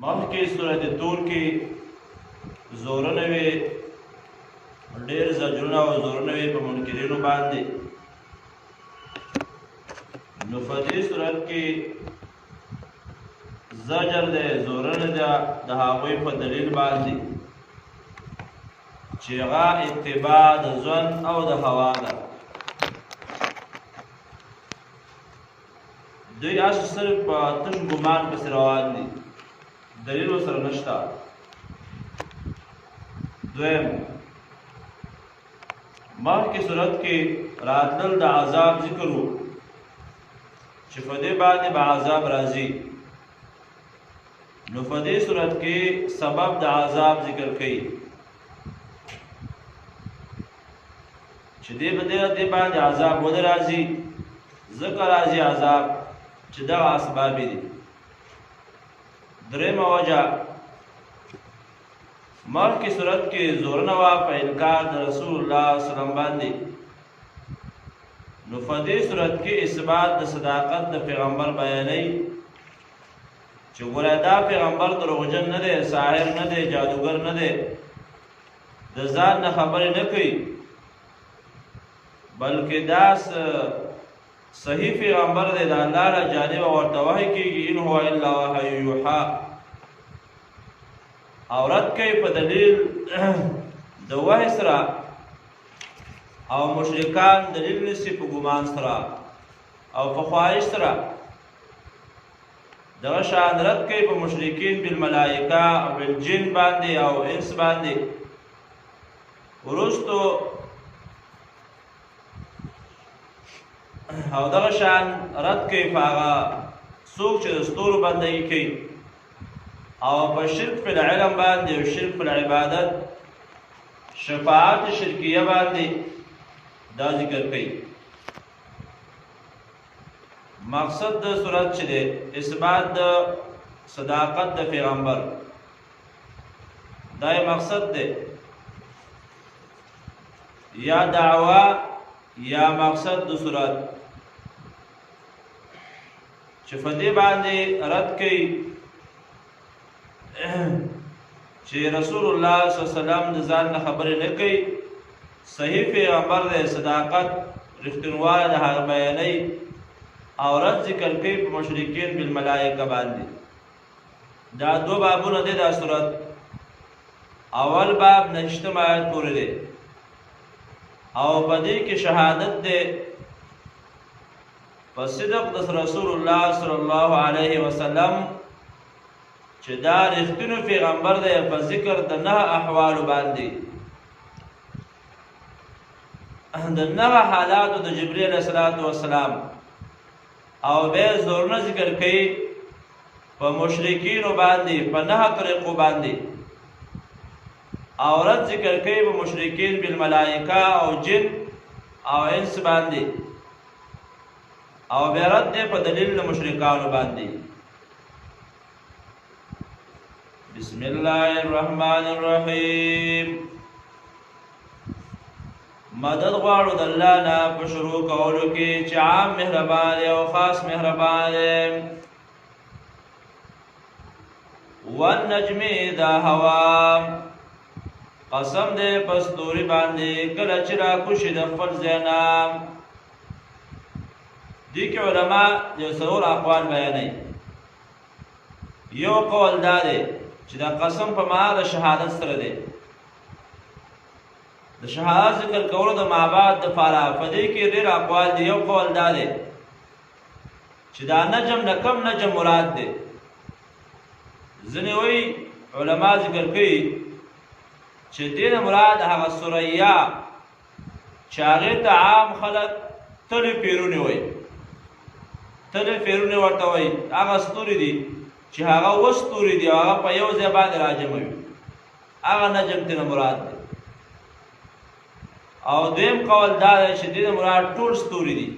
مخکې سورت طور کې زورونه وي، ډېر زجرونه او زورونه وي په منکرینو باندې. نو په دې صورت کې زجر دی، زورونه ده د هغوی په دلیل باندې چې هغه اتباع د ظن او د هوا ده. دوی اصل صرف په تش ګمان پسې روان دي، دلیل ورسره نشته. دویم، مخکې صورت کې راتلل د عذاب ذکر و چې په دې باندې به عذاب راځي. نو په دې صورت کې سبب د عذاب ذکر کوي چې دې باندې عذاب ولې راځي، ځکه راځي عذاب چې دغه اسباب دي. درېمه وجه، مخکې صورت کې زورونه وه په انکار د رسول الله صلی الله علیه وسلم باندې. نو په دې صورت کې اثبات د صداقت د پیغمبر بیانوي چې ګوره دا پیغمبر دروغجن نه دی، ساحر نه دی، جادوګر نه دی، د ځان نه خبرې نه کوي، بلکې دا صحیح پیغمبر دی، د الله له جانبه ورته وحی کېږي، ان هو الا وحی یوحی. او رد کوي په دلیل د وحی سره، او مشرکان دلیل نیسي په ګمان سره او په خواهش سره. دغه شان رد کوي په مشرکین بالملائکه او بالجن باندې او انس باندې. وروستو او دغه شان رد کوي په هغه څوک چې د ستورو بندګي کوي، او په شرک په العلم باندې او شرک په العبادت، شفاعت شرکیه باندې دا ذکر کوي. مقصد د صورت چې دی اثبات د صداقت د پیغمبر، دا مقصد دی، یا دعوه یا مقصد د صورت چې په دې باندې رد کوي چې رسول الله صلی الله علیه وسلم د ځان نه خبرې نه کوي، صحیح پیغمبر دی، صداقت رښتینوالی د هغه بیانوي. او رد ذکر کوي په مشرکین بالملائکه باندې. دا دو بابونه دی دا صورت. اول باب 9 آیت پورې دی، او په دې کې شهادت دی په صدق د رسول الله صلی الله علیه وسلم چې دا رښتینو پیغمبر دی په ذکر د 9 احوالو باندې، د 9 حالاتو د جبرئیل علیه السلام. او به زورونه ذکر کوي په مشرکینو باندې په 9 طریقو باندې. او رد ذکر کوي په مشرکین بالملائکه او جن او انس باندې. او بیا رد دی په دلیل د مشرکانو باندې. بسم الله الرحمن الرحیم. مدد غواړو د الله نه په شروع کولو کې چې عام مهربان او خاص مهربان دی. والنجم اذا هوا، قسم دی په ستوري باندې کله چې راکوشي د خپل ځای نه. دې کې علما یو څلور اقوال بیانوي. یو قول دا دی چې دا قسم په معنا د شهادت سره دی. د شهادت ذکر کولو د معبد د فارا په دې کې ډېر اقوال دي. یو قول دا دی چې دا نجم نه کم نجم مراد دی. ځینې وایي علما ذکر کوي چې دې مراد هغه ثریا چې هغې ته عام خلک تلې پیرونې وایي. تلې پیرونې ورته وایي هغه ستوري دي چې هغه 7 ستوري دي او هغه په یو ځای باندې راجمع وي، هغه نجم ترې مراد دی. او دویم قول دا دی چې دې مراد ټول ستوري دي.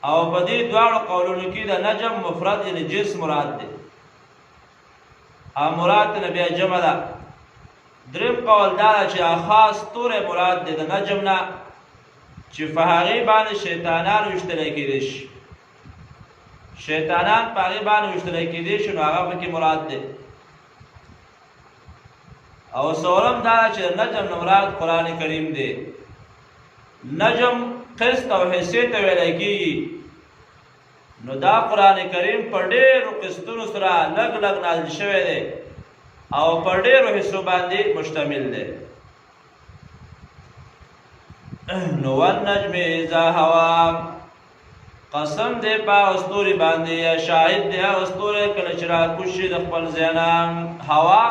او په دې دواړو قولونو کې د نجم مفرد یعنی جنس مراد دی، او مراد نه بیا جمع ده. دریم قول دا دی چې خاص ستوری مراد دی د نجم نه، چې په هغې باندې شیطانان ویشتلی کېدی شي. شیطانان په هغې باندې ویشتلی کېدی شي نو هغه پکې مراد دی او څلورم دا ده چې نجم نه مراد قرآن کریم دی نجم قسط او حصې ته ویلی کېږي نو دا قرآن کریم په ډېرو قسطونو سره لږ لږ نازل شوی دی او په ډېرو حصو باندې مشتمل دی نو والنجم اذا هوا قسم دی په هغه ستوري باندې یا شاهد دی هغه ستوری کله چې راکوز شي د خپل ځای نه هوا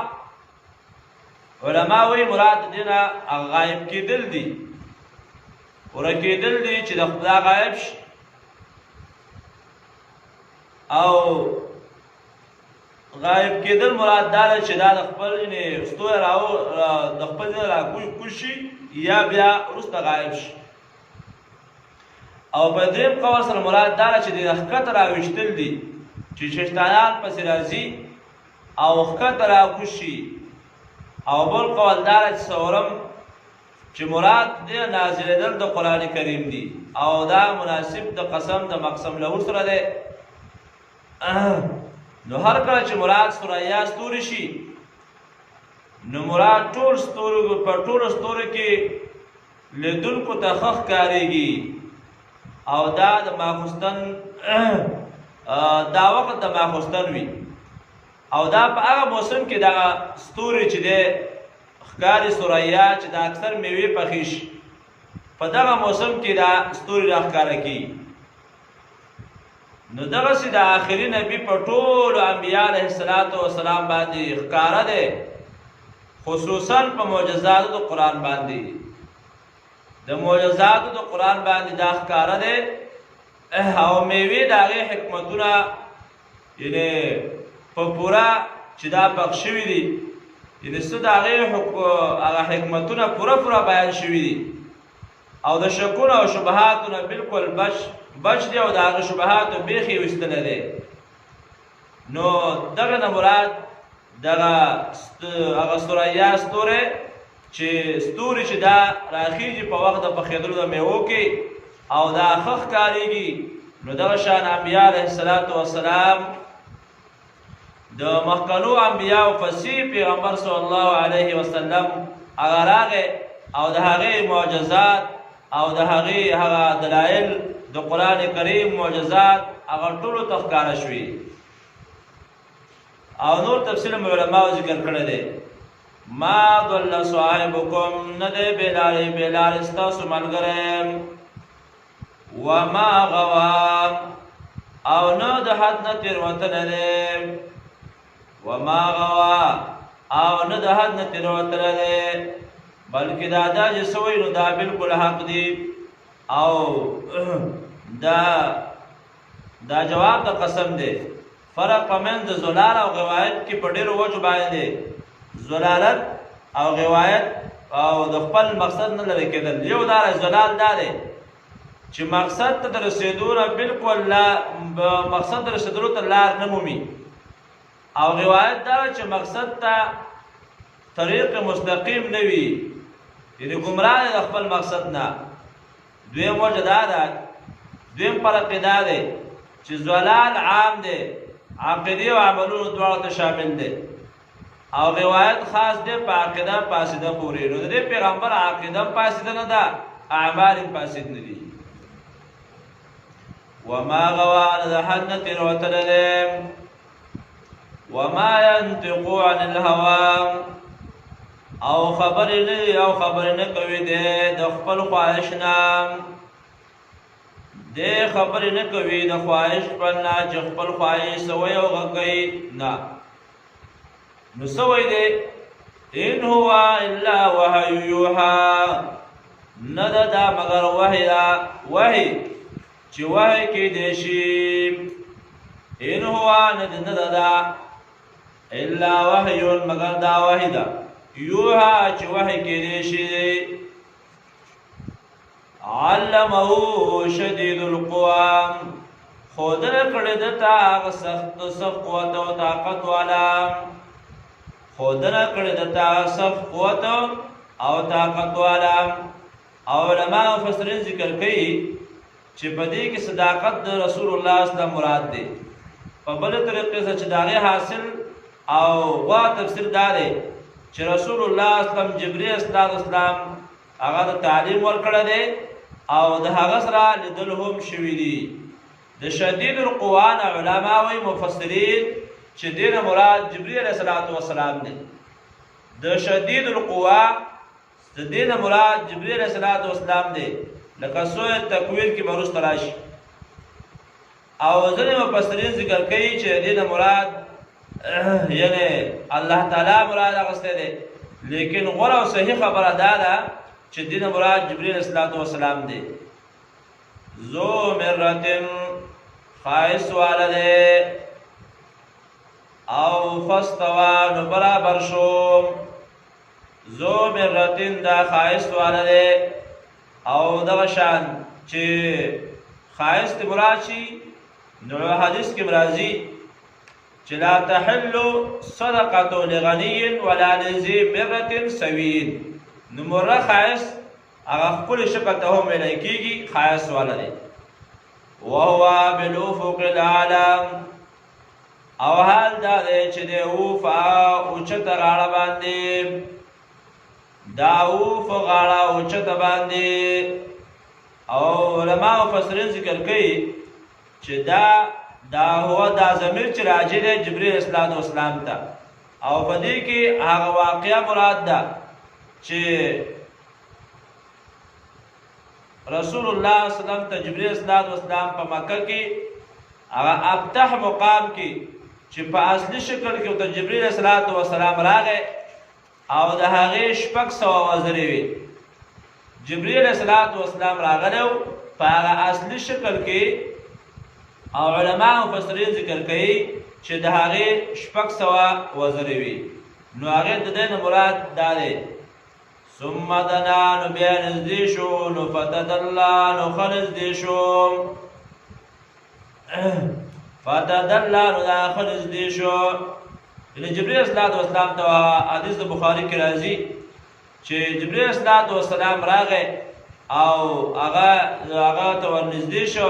علما وایي مراد د دې نه غایب کېدل دي ورکېدل دي چې د خدا غایب شي او غایب کېدل مراد دا ده چې دا د خپل ستوری د خپل ځای راکوز شي یا بیا وروسته غایب شي او په دریم قول سره مراد دا ده چې د ښکته راویشتل دي چې شیطانان پسې راځي او ښکته راکوز شي او بل قول دا ده چې څلورم چې مراد دی نازلېدل د قرآن کریم دي او دا مناسب د قسم د مقسم له سره دی نو هر کله چې مراد ثریا ستوري شي نو مراد ټول ستوري په ټولو ستورو کې لیدونکو ته ښه ښکارېږي او دا د ماخوستن دا وخت د ماخوستن وي او دا په هغه موسم کې دا ستوري چې دی ښکاري ثریا چې دا اکثر میوې پخې شي په دغه موسم کې دا ستوري راښکاره کېږي نو دغسې د آخري نبي په ټولو انبیا علیه السلام باندې ښکاره دی خصوصا په معجزاتو د قرآن باندې د معجزاتو د قرآن باندې دا ښکاره دی او میوې د هغې حکمتونه یعنې په پوره چې دا پخ شوي دي یعنې څه د هغې هغه حکمتونه پوره بیان شوي دي او د شکونو او شبهاتو نه بلکل بچ دی او د هغه شبهاتو بیخي ویستلی دی نو دغه نه مراد دغه هغه ثریا ستوری چې دا راخیږي په وخت د پخېدلو د میوو کې او دا ښه ښکارېږي نو دغه شان انبیا علیه السلام د مخکنو انبیاو فصیح پیغمبر صلی الله علیه وسلم هغه راغی او د هغې معجزات او د هغې هغه دلایل د قرآن کریم معجزات هغه ټولو ته ښکاره شوي او نور تفصیل علماو ذکر کړی دی ما ضل صاحبکم نه دی بېلارې ستاسو ملګری وما غوا او نه د حد نه تېروتلی دی وما غوا او نه د حد نه تېروتلی دی بلکې دا چې څه وایي نو دا بلکل حق دی او دا جواب د قسم دی فرق په منځ د زلال او غوایت کې په ډېرو وجو باندې دی زلالت او غوایت او د خپل مقصد نه لرې کېدل یو دا زلال دا دی چې مقصد ته د رسېدو نه بلکل مقصد د رسېدلو ته لار نه مومي او غوایت دا چې مقصد ته طریق مستقیم نه وي یعنې ګمراه دی د خپل مقصد نه دویم وجه دا ده دویم فرق دا دی چې زلال عام دی عقیدې او عملونو دواړو ته شامل دی او غوایت خاص دی په عقیده فاسده پورې نو د دې پیغمبر عقیده فاسده نه ده اعمال فاسد نه دي وما غوا د حد نه تېروتلی دی وما ينطق عن الهوى او خبرې نه کوي دی د خپل خواهش نه دی خبرې نه کوي د خواهش خپل نه چې خپل خواهش څه وایي او غږ کوي نه نو څه وایي دی ان هو الا وحی یوحی نه ده دا مګر وحی ده وحی چې وحی کېدی شي ان هو نه ده دا الا وحی مګر دا وحی ده یوحی چې وحی کېدی شي علمه شدید القوى خودنه کړی د تا هغه سخت قوت او طاقت والا خودنه کړی د تا سخت قوت او طاقت والا او علماء مفسرین ذکر کوي چې په دې کې صداقت د رسول الله صلی الله علیه وسلم مراد دی. په بل طریقې سره چې داغه حاصل او وا تفسیر دا دی چې رسول الله صلی الله علیه وسلم جبرئیل السلام هغه تعلیم ورکړی دی او د هغه سره لیدل هم شوي دي. د شدید القوا علماء او مفسرین چې دینه مراد جبرئیل علیه السلام دی. د شدید القوا د دینه مراد جبرئیل علیه السلام دی، لکه سوره تکویر کې برست راشي. او ځینې مفسرین ذکر کوي چې دینه مراد یعنی الله تعالی مراد اغسته دی، لیکن غوره او صحیح خبره دا ده چې دینه مراد جبرئیل علیه السلام دی. ذو مرتن خائص والده او فاستوى نو برابر شو. ذو مرتن دا خائص والده او دغه شان چې خائص ته مراد شي نو حدیث کې مرضی چې لا تحل صدقه لغنی ولا لذي مرة سوین. نو مره خائص هغه خپل شکل ته هم ویل کېږي خائص والده. وهو بالافق الاعلى او حال دا دی چې د اوفا اوچته غاړه باندې دا اوف غاړه اوچته باندې. او علماء مفسرین ذکر کوي چې دا هو دا ضمیر چې راجع دی جبرئیل علیه السلام ته. او په دې کې هغه واقعه مراد ده چې رسول الله صلی الله علیه وسلم ته جبرئیل علیه السلام په مکه کې هغه ابتح مقام کې چې په اصلي شکل کې ته جبرئیل علیه السلام راغی او د هغه 600 وزرې وي. جبرئیل علیه السلام راغلی په هغه اصلي شکل کې او علماء مفسرین ذکر کوي چې د هغه 600 وزرې وي. نو هغه د دې مراد دا دی. ثم دنا نو بیا نزدې شو نو فتدلى نو خلص دې شو فتدلى نو دا خلص دې شو. جبرئیل علیه السلام ته حدیث بخاری کې راځي چې جبرئیل علیه السلام راغی او هغه ته ورنږدې شو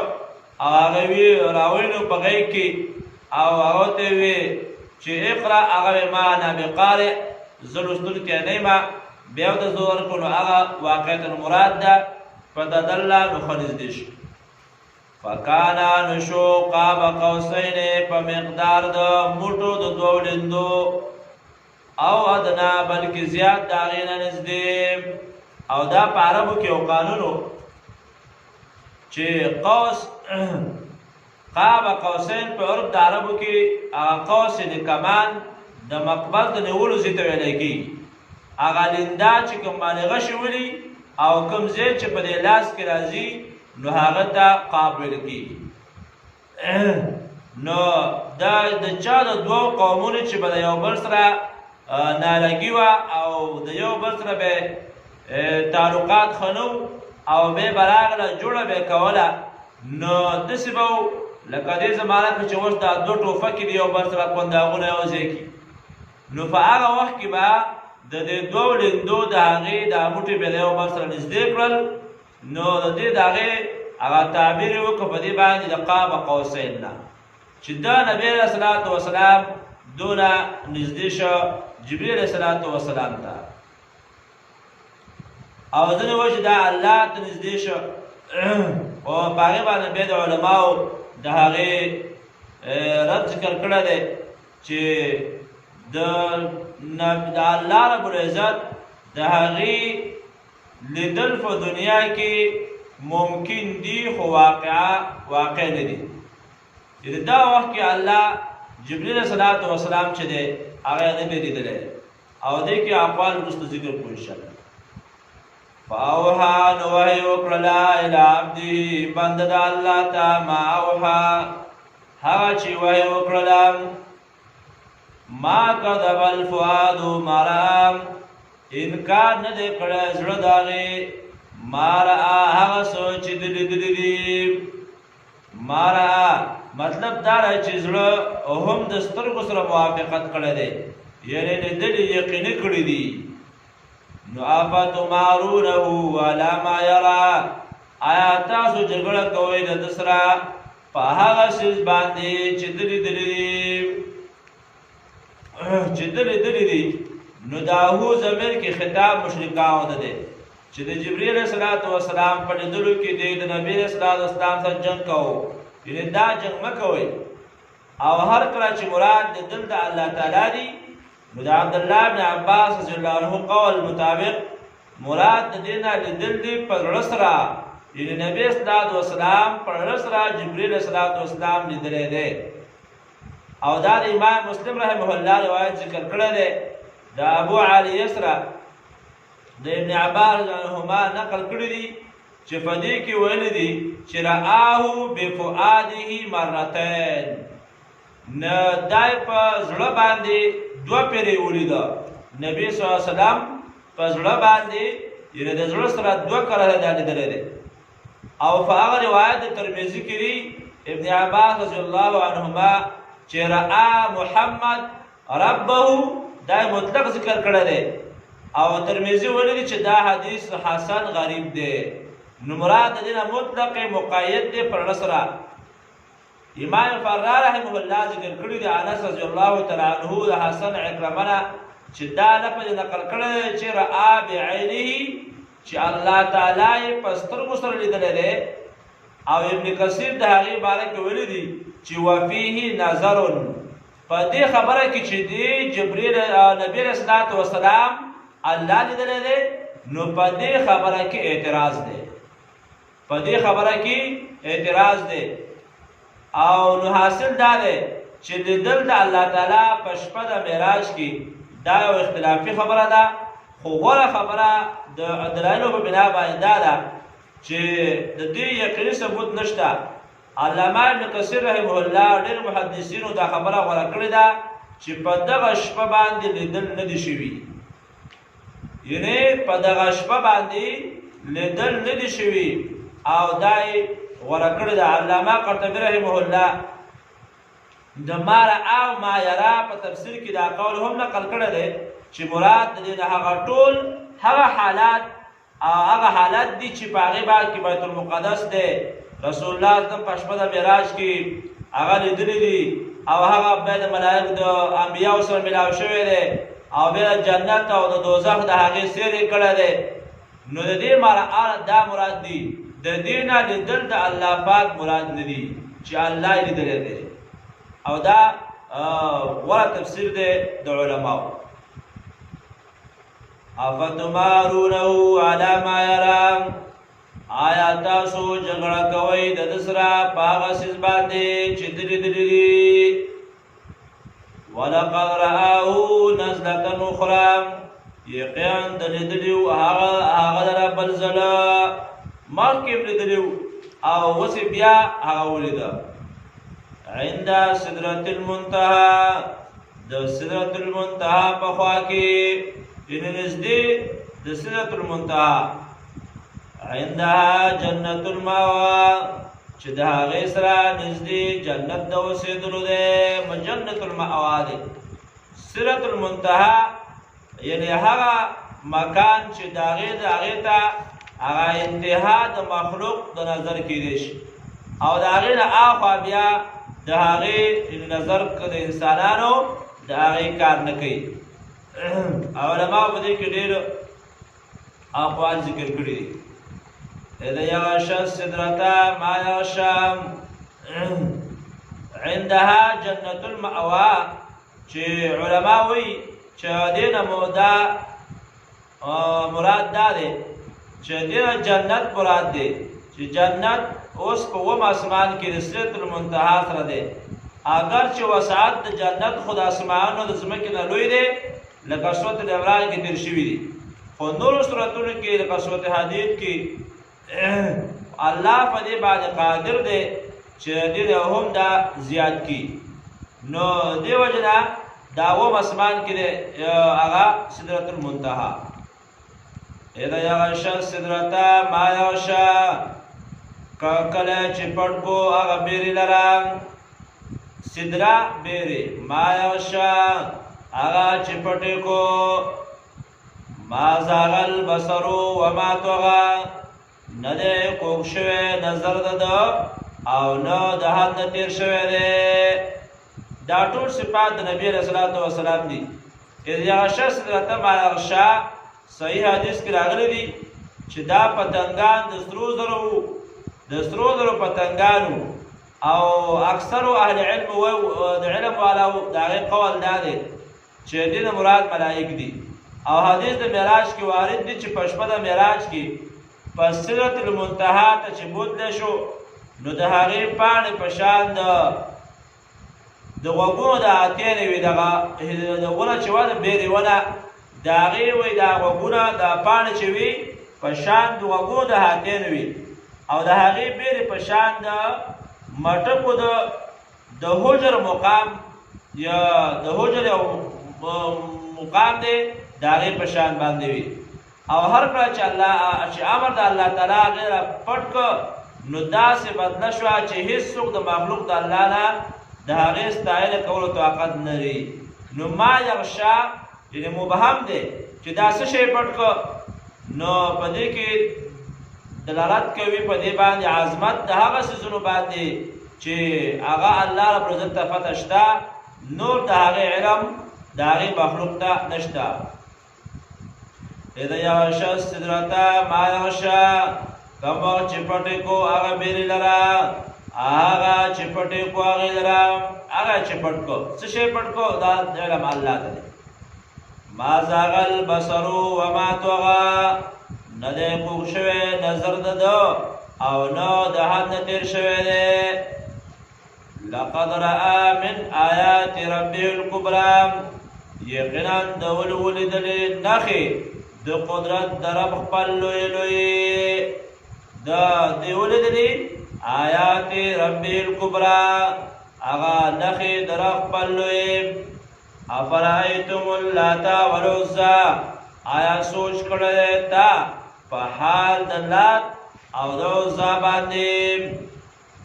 او هغه وی راوړنو په غیږ کې او هغه ته وی چې اقرا هغه ما انا بقارئ زلستل کې نه ما بیا د زور کولو هغه واقعیت مراد ده. فتدلى نو خلص دې شو. فکانا نشو قاب قوسین په مقدار د موټو د دوو لندو او ادنا بلکې زیات د هغې نه نږدې. او دا په عربو کې یو قانونو چې قوس قاب قوسین په عرب د عربو کې هغه قوس د کمان د مقبض د نیولو ځای ته ویلی کېږي. هغه لنده چې کوم باندې غشي ولي او کوم ځای چې په دې لاس کې راځي نو هغه ته قاب ویل کېږي. نو دا د چا د دوو قومونو چې به د یو بل سره نالګي وه او د یو بل سره به تعلقات ښه نه او بیا به راغله جوړه به یې کوله. نو داسې به لکه دې زمانه کې چې اوس دا دوه ټوفکې د یو بل سره کنداغونه یو ځای کړي. نو په هغه وخت کې به د دې دوو لندو د هغې دا موټې به د یو بل سره نږدې کړل. نو د دې د هغې هغه تعبیر یې وکړه په دې باندې د قاب قوسین نه چې دا نبي علیه السلام دونه نږدې شو جبرئیل علیه السلام ته. او ځینې وایي چې دا الله ته نږدې شو او په هغې باندې بیا د علماو د هغې رد ذکر کړی دی چې د الله رب العزت د هغې لیدل په دنیا کې ممکن دي خو واقع نه دي. دا وخت کې الله جبرئیل علیه السلام چې دی هغه نه دی لیدلی او دې کې اقوال وروسته ذکر کړو انشاءالله. فاوحى نو وحی وکړله الی عبده بنده د الله ته ما اوحى هغه چې وحی وکړله ما کذب الفؤاد ما رأى انکار نه دی کړی زړه د هغې ما رأى هغه څه چې ده لیدلي دي. ما رأى مطلب دا دی چې زړه هم د سترګو سره موافقت کړی دی یعنې لیدلي یقیني کړي دي. نو افتمارونه علی ما یرا آیا تاسو جګړه کوئ د ده سره په هغه څیز باندې چې ده لیدلي دي نو د هو ضمیر کې خطاب مشرکانو ته دی چې د جبرئیل علیه السلام په لیدلو کې دی د نبي علیه السلام سره جنګ کوو، یعنې دا جنګ مه کوئ. او هر کله چې مراد د دل د الله تعالی دی نو د عبدالله بن عباس رضی الله عنه قول مطابق مراد د دې نه لیدل دی په زړه سره، یعنې نبي علیه السلام په زړه سره جبرئیل علیه السلام لیدلی دی. او دا د امام مسلم رحمه الله روایت ذکر کړی دی د ابو عالیه سره د ابن عباس عنهما نقل کړی دي چې په دې کې ویلي دي چې رآه بفؤاده مرتين، نه دای په زړه باندې دوه پیرې ولیده. نبي صلی الله علیه وسلم په زړه باندې یعنې د زړه سره دوه کله دا لیدلی دی. او په هغه روایت د ترمذي کې دي ابن عباس رضی الله عنهما چې رآ محمد ربه دا مطلق ذکر کړی دی. او ترمذي ویلي چې دا حدیث حسن غریب دی، نو مراد د دې نه مطلق مقید دی پر سره. امام فرار رحمه الله ذکر کړی دی انس رضی الله تعالی عنه د حسن عکرمه چې دا لفظ نقل کړی چې رآ بعینه چې الله تعالی په سترګو سره لیدلی دی. او ابن کثیر د هغې باره کې ویلي دي چې وفیه نظر، په دې خبره کې چې دی جبرئیل نبي علیه السلام الله لیدلی دی نو په دې خبره کې اعتراض دی، په دې خبره کې اعتراض دی. او نو حاصل دا دی چې لیدل د الله تعالی په شپه د معراج کې دا یو اختلافي خبره ده، خو غوره خبره د دلایلو په بنا باندې دا ده چې د دې یقیني ثبوت نشته. علامه ابن کثیر رحمه الله ډېر محدثینو دا خبره غوره کړې ده چې په دغه شپه باندې لیدل نه دي شوي، یعنې په دغه شپه باندې لیدل نه دي شوي. او دا یې غوره کړې ده. علامه قرطبي رحمه الله د ما رأى ما یرا په تفسیر کې دا قول هم نقل کړی دی چې مراد د دې نه هغه ټول هغه حالات دي چې په هغې باندې کې بیت المقدس دی رسول الله په شپه د معراج کې هغه لیدلی دي، او هغه بیا د ملایکو د انبیاو سره ملاو شوی دی، او بیا د جنت او د دوزخ د هغې سیر یې کړی دی. نو د دې مرعا دا مراد دي، د دې نه لیدل د الله پاک مراد نه دي چې الله یې لیدلی دی. او دا غوره تفسیر دی د علماو. افتمارونه علی ما یرا، آیا تاسو جګړه کوئ د ده سره په هغه څیز باندې چې ده لیدلي دي. ولقد رآه نزلة اخرى، یقینا د لیدلي و هغه لره بل ځله مخکې لیدلي او اوس بیا هغه ولیده. عند سدرة المنتهى، د سدرة المنتهى په خوا کې یعنې نږدې د سدرة المنتهى. عندها جنت المأوى، چې د هغې سره نږدې جنت د اوسېدلو دی، جنت المأوى دی. سدرة المنتهى یعنې هغه مکان چې د هغې ته هغه انتها د مخلوق د نظر کیدی شي، او د هغې نه اخوا بیا د هغې نظر که د انسانانو د هغې کار نه کوي. علماء په دې کې ډېر اقوال ذکر کړي دي. اذا یغشی السدرة ما یغشی، عندها جنت المأوى، چې علماء وایي چې دې نه مراد دا دی چې دې جنت مراد دی چې جنت اوس په اوم اسمان کې د سدرة المنتهى سره دی. اگر چې وسعت د جنت خو د اسمانونو د ځمکې نه لوی دی لکه سورة العمران کې تېر شوي دي، خو نورو سورتونو کې لکه سورة حدید کې الله په دې باندې قادر دی چې دې هم دا زیات کړي. نو دې وجه نه دا اوم اسمان کې دی هغه سدرة المنتهى. اذا یغشی السدرة ما یغشی، کله چې پټ کو هغه بیرې لره، سدره بیرې، ما یغشی هغه چې پټې کو، ما زاغ البصر وما طغى، نه دی کوږ شوی نظر د ده او نه د حد نه تیر شوی دی. دا ټول صفات د نبی علیه الصلاة والسلام دي. اذ یغشی سدرة ما یغشی صحیح حدیث کې راغلی دي چې دا پتنګان د سرو زرو د سرو زرو پتنګانو او اکثرو اهل علم و د علم والاو د هغې قول دا دی چې دې نه مراد ملائک دي. او حدیث د معراج کې وارد دي چې په شپه د معراج کې په سدرة المنتهی ته چې بوتلی شو نو د هغې پاڼې په شان د غوږونو د اتینې وي دغه ونه چې وه د بیرې ونه د هغې وایي دا غوږونه دا پاڼې چې وي په شان د غوږونو د اتینې وي او د هغې بیرې په شان د مټکو د حجر مقام یا د حجر یو مقام دی د هغې په شان باندې وي. او هر کله چې امر د الله تعالی هغې را پټ کړه نو داسې بدله شوه چې هېڅوک د مخلوق د الله نه د هغې ستایله کولو طاقت نه لري. نو ما یغشا یعنې مبهم دی چې دا څه شی پټ کړه نو په دې کې دلالت کوي په دې باندې عظمت د هغه څیزونو باندې چې هغه الله رب العزت ته فتح شته نور د هغې علم د هغې مخلوق ته نشته. اذ یغشی السدرة ما یغشی کوم وخت چې پټې کو هغه بیرې لره هغه چې پټې کو هغې لره هغه چې پټ کو څه شی پټ کو دا علم الله ته دی. ما زاغ البصر وما طغى نه دی کوږ شوی نظر د ده او نه د حد نه تېر شوی دی. لقد رأى من آیات ربه الکبرى یقینا د ولیدلې نښې د قدرت د رب خپل لوی لوی د دې ولیدلې آیات ربه الکبرى هغه نښې د رب خپل لوی. افرأیتم اللات والعزى آیا سوچ کړی تا په حال د لات او د عزا باندې.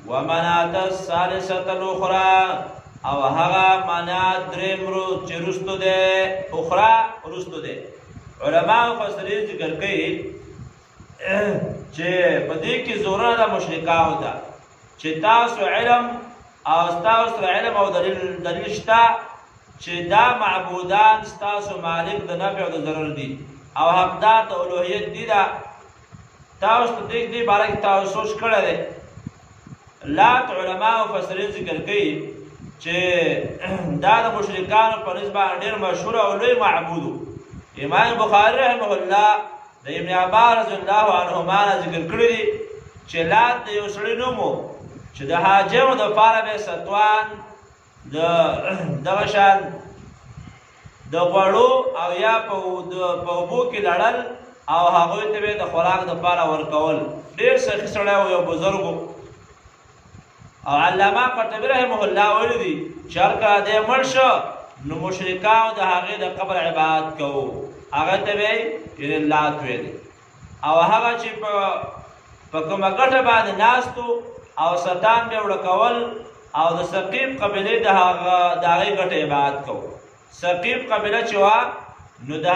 ومنات الثالثة الأخرى او هغه منات دریم چې رستو دی اخرى رستو دی. علما مفسرین ذکر کوي چې په دې کې زورونه د مشرکانو ده چې تاسو علم او ستاسو علم او دلیل شته چې دا معبودان ستاسو مالک د نفع او د ضرر دي او حقدار د الوهیت دي. دا تاسو په دې باره کې تاسو سوچ کړی دی. لات علما مفسرین ذکر کوي چې دا د مشرکانو په نسبت ډېر مشهور او لوی معبود و. امام بخاري رحمه الله د ابن عباس رضی الله عنهما نه ذکر کړی دي چې لات د یو سړي نوم و چې د حاجیانو دپاره به یې ستوان دغه شان د غوړو او یا په اوبو کې لړل او هغوی ته به د خوراک دپاره ورکول. ډېر سخي سړی و یو بزرګ و. او علامه قرطبي رحمه الله ویلي دي چې هر کله دی مړ شه نو مشرکانو د هغې د قبر عبادت کوو هغه ته به یې لات ویلي. او هغه چې په کومه ګټه باندې ناست او ستان به وړکول او د ثقیف قبیلې د هغې ګټه عبادت کوو. ثقیف قبیله چې وه نو د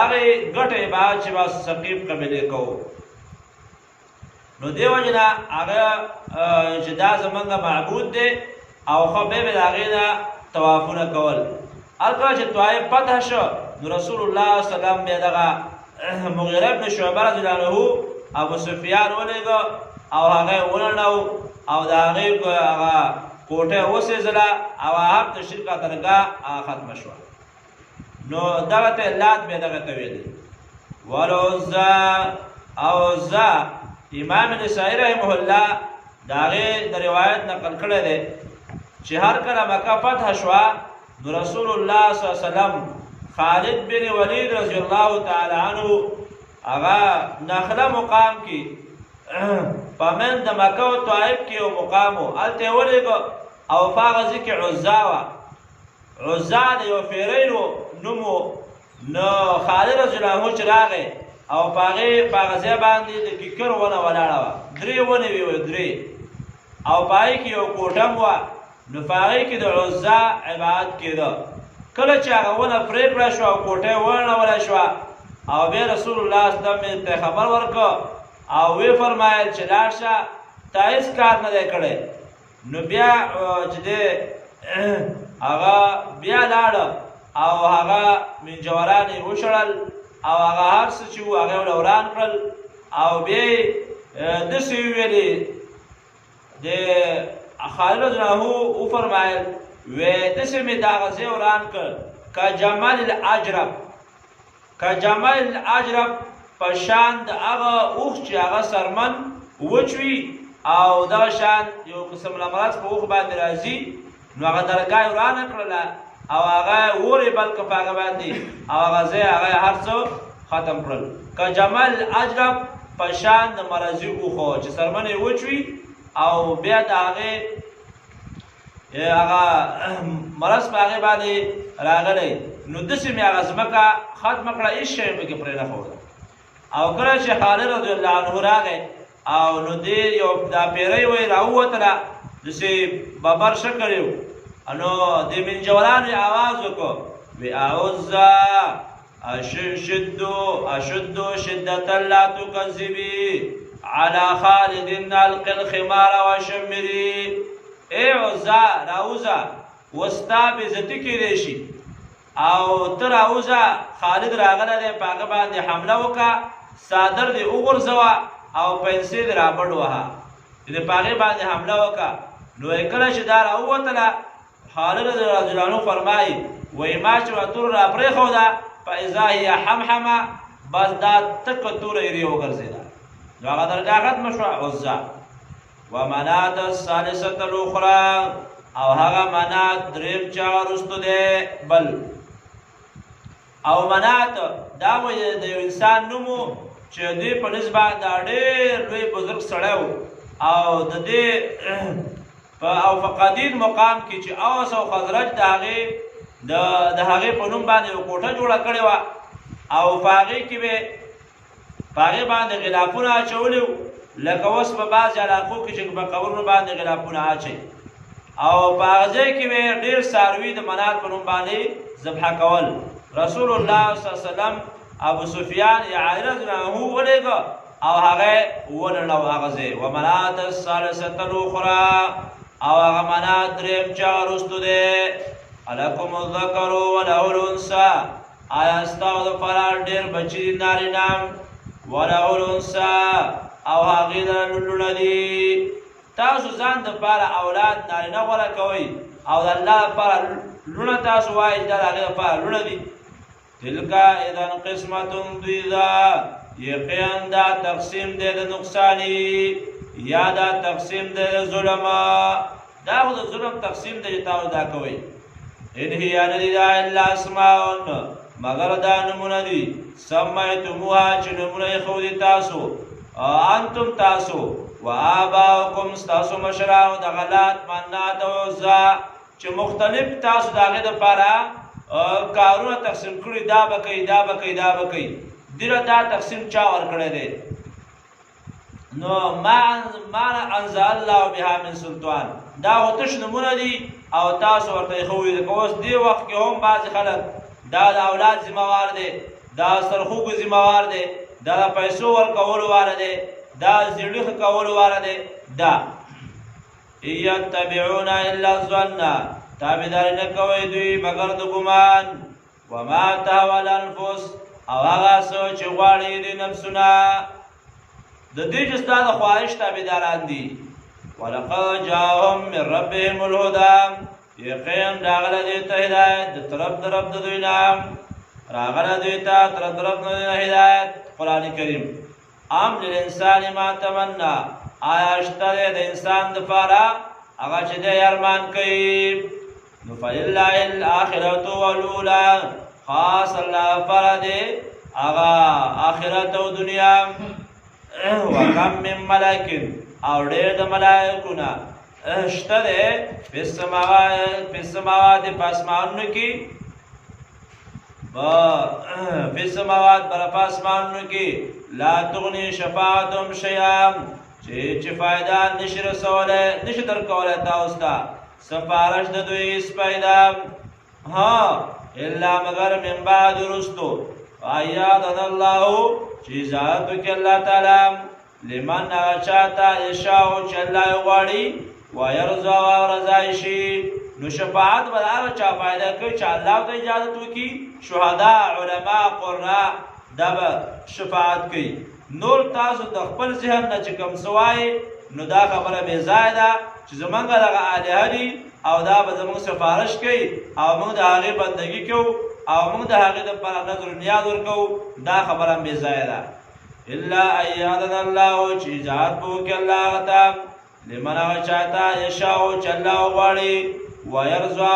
هغې ګټه عبادت چې به ثقیف قبیلې کوو. نو دې وجې نه هغه چې دا زمونږ معبود دی او ښه بیا به د هغې نه طوافونه کول. هر کله چې طایف فتح شو نو رسول الله صلی الله علیه وسلم بیا دغه مغیره بن شعبه رضی الله عنه ابو سفیان ولېږه او هغه یې ولړنو او د هغې هغه کوټه یې وسېزله او هغه د شرکه درګاه ختمه شوه. نو دغه ته لات بیا دغه ته ویلي. والعزى او عزا امام نسائی رحمه الله د هغې د روایت نقل کړی دی چې هر کله مکه فتح شوه نو رسول الله صلی الله علیه وسلم خالد بن ولید رضی الله تعالی عنه هغه نخله مقام کې په منځ د مکه او طایف کې یو مقام و هلته یې ولېږه او په هغه ځای کې عزا وه. عزا د یو فیرین نوم و. نو خالد رضی الله عنه چې راغی او په هغه ځای باندې د کیکر ونه ولاړه وه. درې ونې وې درې او په هغې کې یو کوټم وه. نو په هغې کې د عزا عبادت کېده. کله چې هغه ونه پرې کړه شوه او کوټه یې ونړوله شوه او بیا رسول الله صلی الله علیه وسلم ته خبر ورکړه او وی فرمایل چې لاړ شه تا هېڅ کار نه دی کړی. نو بیا چې دی هغه بیا لاړه او هغه منجوران یې وشړل او هغه هر څه چې وو هغه یې وران کړل او بیا یې داسې وویلې د خالد رضی الله عنه وفرمایل وی داسې مې دغه ځای وران کړ که جمال العجرب په شان د هغه اوښ چې هغه سرمن وچ وي او دغه شان یو قسم لمرز په اوښ باندې راځي نو هغه درګاه یې ورانه کړله او هغه اور یې بل کړ په هغه باندې او هغه ځای هغه هر څه ختم کړل. که جمال العجرب په شان د مرضي اوښو چې سرمن یې وچ وي او بیا د هغې هغه مرض په هغې باندې راغلی نو داسې مې هغه ځمکه ختمه کړه هېڅ شی مې پکې پرې نه ښوده. او کله چې خالد رضی الله عنه راغی او نو دې یو دا پیرۍ وی راووتله داسې ببر ښه کړی و نو د منجورانو یې آواز وکړو وی اعوذا اشد شدة لا تکذبي على خالد القي الخمار وشمري. ای عزا راوزا وستا بېزتي کېدی شي او ته راوزه خالد راغلی دی په هغه باندې حمله وکړه څادر دې وغورځوه او پیسې دې رابډ وهه چې په هغې باندې حمله وکړه. نو کله چې دا راووتله خالد رضی الله عنه فرمایي وایي ما چې تور را پرېښوده فاذا هي حمحمه بس دا تکه توره یې وګرځېده نو هغه درګاه ختمه شوه عزا. ومنات الثالثة الاخرى او هغه منات دریم چې هغه وروستو دی بل او منات دا وایي د یو انسان نوم و چې دوی په نسبت باندې ډېر لوی بزرګ سړی و او د دې او په قدیم مقام کې چې اوس او خزرج د هغې په نوم باندې یو کوټه جوړه کړې وه او په هغې کې به په هغې باندې غلافونه اچولي وو لکه اوس په بعضې علاقو کې چې په قبرونو باندې غلافونه اچوي او په هغه ځای کې به ډېر څاروي د منات په نوم باندې ذبحه کول. رسول الله صلی الله علیه وسلم ابو سفیان یا علی رضی الله عنه ولېږه او هغه ولړو هغه ځای. ومنات الثالثة الاخرى او هغه منات دریم چې هغه وروستو دی. الکم الذکر وله الانثی آیا ستاسو دپاره ډېر بچي دي نارینه وله الانثی او هغې لره لوڼه دي. تاسو ځان دپاره اولاد نارینه غوره کوئ او د الله دپاره لوڼه تاسو وایئ چې دا د هغې دپاره لوڼه دي. تلک اذا قسمة ضیزا یقینا دا تقسیم دی د نقصاني یا دا تقسیم دی د ظلم دا خو د ظلم تقسیم دی چې تاسو دا کوئ. ان هي ندی دا الا اسماء مگر دا نمونه دي سمیتموها چې نمونه یې ښودي تاسو انتم تاسو و آباؤکم ستاسو مشرانو د غلات منات او عزا چې مختلف تاسو د هغې دپاره کارونه تقسیم کړي دا به کوي دا به کوي دا به کوي دیره دا تقسیم چا ورکړی دی. نو ما انزل الله بها من سلطان دا خو تش نمونه دي او تاسو ورته ایښودي لکه اوس دې وخت کې هم بعضې خلک دا د اولاد ذمهوار دی دا سرخوږو ذمهوار دی دا د پیسو ورکولو والا دی دا زیړي ښه کولو والا دی. دا یتبعون الا الظن تابعداري نه کوي دوی مګر د ګمان وما تهوى الانفس او هغه څه چې غواړي د نفسونه د دې چې ستا د خواهش تابعداران دي. ولقد جاءهم من ربهم الهدى یقین راغله دوی ته هدایت د طرف د رب د دوی نه راغله دوی ته طرف د رب د دوی نه هدایت. قرآن کریم ام للانسان ما تمنا آیا شته د انسان دپاره هغه چې دی ارمان کوي. نو فلله الاخرة والاولى خاص الله لپاره دی هغه آخرت او دنیا. وکم من ملک او ډېر د ملایکو نه شته دی په سماوات په اسمانونو کې په سماوات پر په اسمانونو کې لا تغني شفاعتهم شیئا چې فایده نشي رسولی نشي درکولی تاسو ته سفارش د دوی هېڅ فایده ها الا مگر من بعد وروستو ایادنا الله چې اجازت وکړي الله تعالی لمن چاته یشاء چې الله غواړي ويرضى ورضا شي نو شفاعت به هغه چا فائدہ کوي چې الله ته اجازه وکړي شهدا علما قرا دا به شفاعت کوي نور تاسو د خپل ذهن نه چې کوم سوای نو دا خبره بے ځای ده چې زمونږ دغه الهه دي او دا به زمونږ سفارش کوي او موږ د هغې بندګي کوو او موږ د هغې دپاره نظر نیاز ورکوو دا خبره بې ځای ده الا ان یأذن الله چې اجازت به وکړي الله هغه ته لمن هغه چاته یشاء چې الله وغواړي ويرضى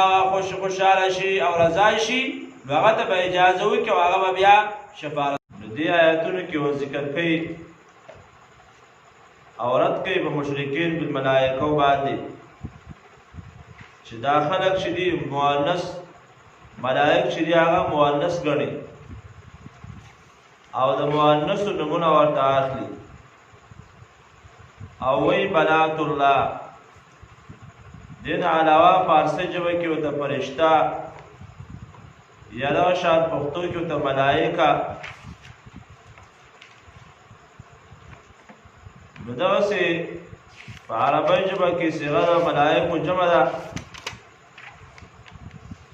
خوشحاله شي او رضا شي نو هغه ته به اجازه وکړي او هغه به بیا شفاعت نو دې آیاتونو کې ذکر کوي او رد کوي په مشرکین بالملائکه باندې چې دا خلک چې دي مؤنث ملائک چې دي هغه مؤنث ګڼي او د مؤنث نمونه ورته اخلي او وی بنات الله دین علاوه فارسی ژبه کې ورته فرشته یا دا شان پښتو کې ورته ملائکه نو دغسې په عربی ژبه کې صیغه د ملائکو جمع ده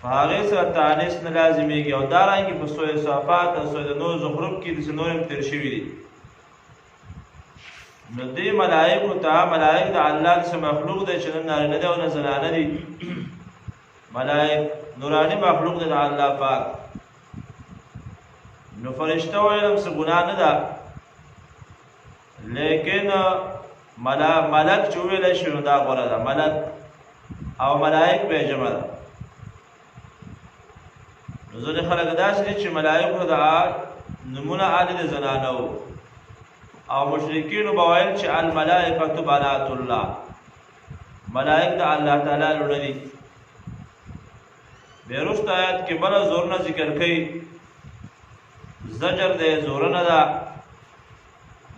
په هغې سره تانیث نه لازمیږي او دارنګې په سوره صافات او سوره نور زخرف کې داسې نور هم تېر شوي دي نو دې ملائکو ته ملائک د الله داسې مخلوق دی چې نه نارینه دی او نه زنانه دي ملائک نوراني مخلوق دی د الله پاک نو فرشته ویل هم څه ګناه نه ده لیکن ملک چې وویلی شي نو دا غوره ده ملک او ملائک به جمع ده نو ځینې خلک داسې دي چې ملائکو د نومونه عادي د زنانه وو او مشرکینو به ویل چې الملائکة بنات الله ملائک د الله تعالی لوڼه دي بیا وروسته آیات کې بله زورونه ذکر کوي زجر دی زورونه ده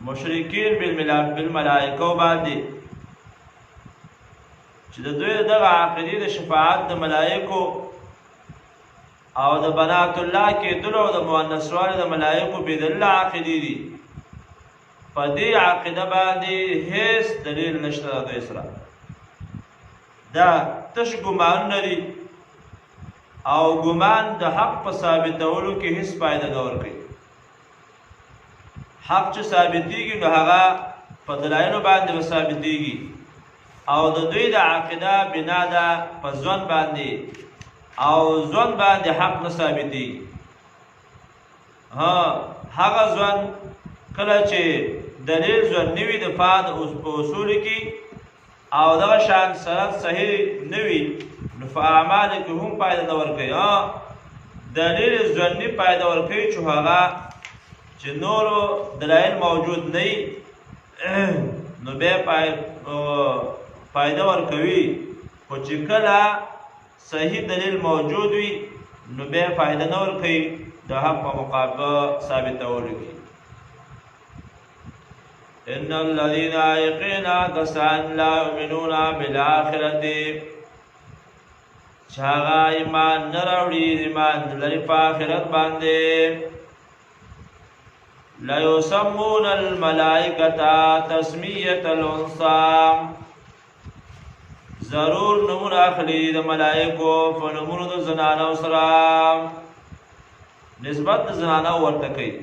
مشرکین بالملائکه باندې چې د دوی دغه عقیدې د شفاعت د ملائکو او د بنات الله کېدلو او د مؤنثوالي د ملائکو بېدله عقیدې دي په دې عقیده باندې هیڅ دلیل نشته د دوی سره دا تش ګمانونه دي او ګمان د حق په ثابتولو کې هیڅ فایده نه ورکوي حق چې ثابتېږي نو هغه په دلایلو باندې به ثابتېږي او د دوی د عقیده بنا ده په ځوان باندې او ځوان باندې حق نه ثابتېږي هغه ځوان کله چې دلیل ځوان نه وي د فاد په اصولو کې او دغه شان سند صحیح نه وي نو په اعمالو کې هم فایده نه ورکوي دلیل ځواني فایده ورکوي چې هغه چې نورو دلایل موجود نه وي نو بیا فایده ورکوي خو چې کله صحیح دلیل موجود وي نو بیا فایده نه ورکوي د حق په مقابل ثابتولو کې ان الذين يقينا كسان لا يؤمنون بالآخرة چاغا ایمان نراوړي ایمان لري په آخرت باندې لا يسمون الملائكة تسمية الانثى ضرور نمون اخلي د ملائکو فنمون د زنانو سره نسبت د زنانو ورته کوي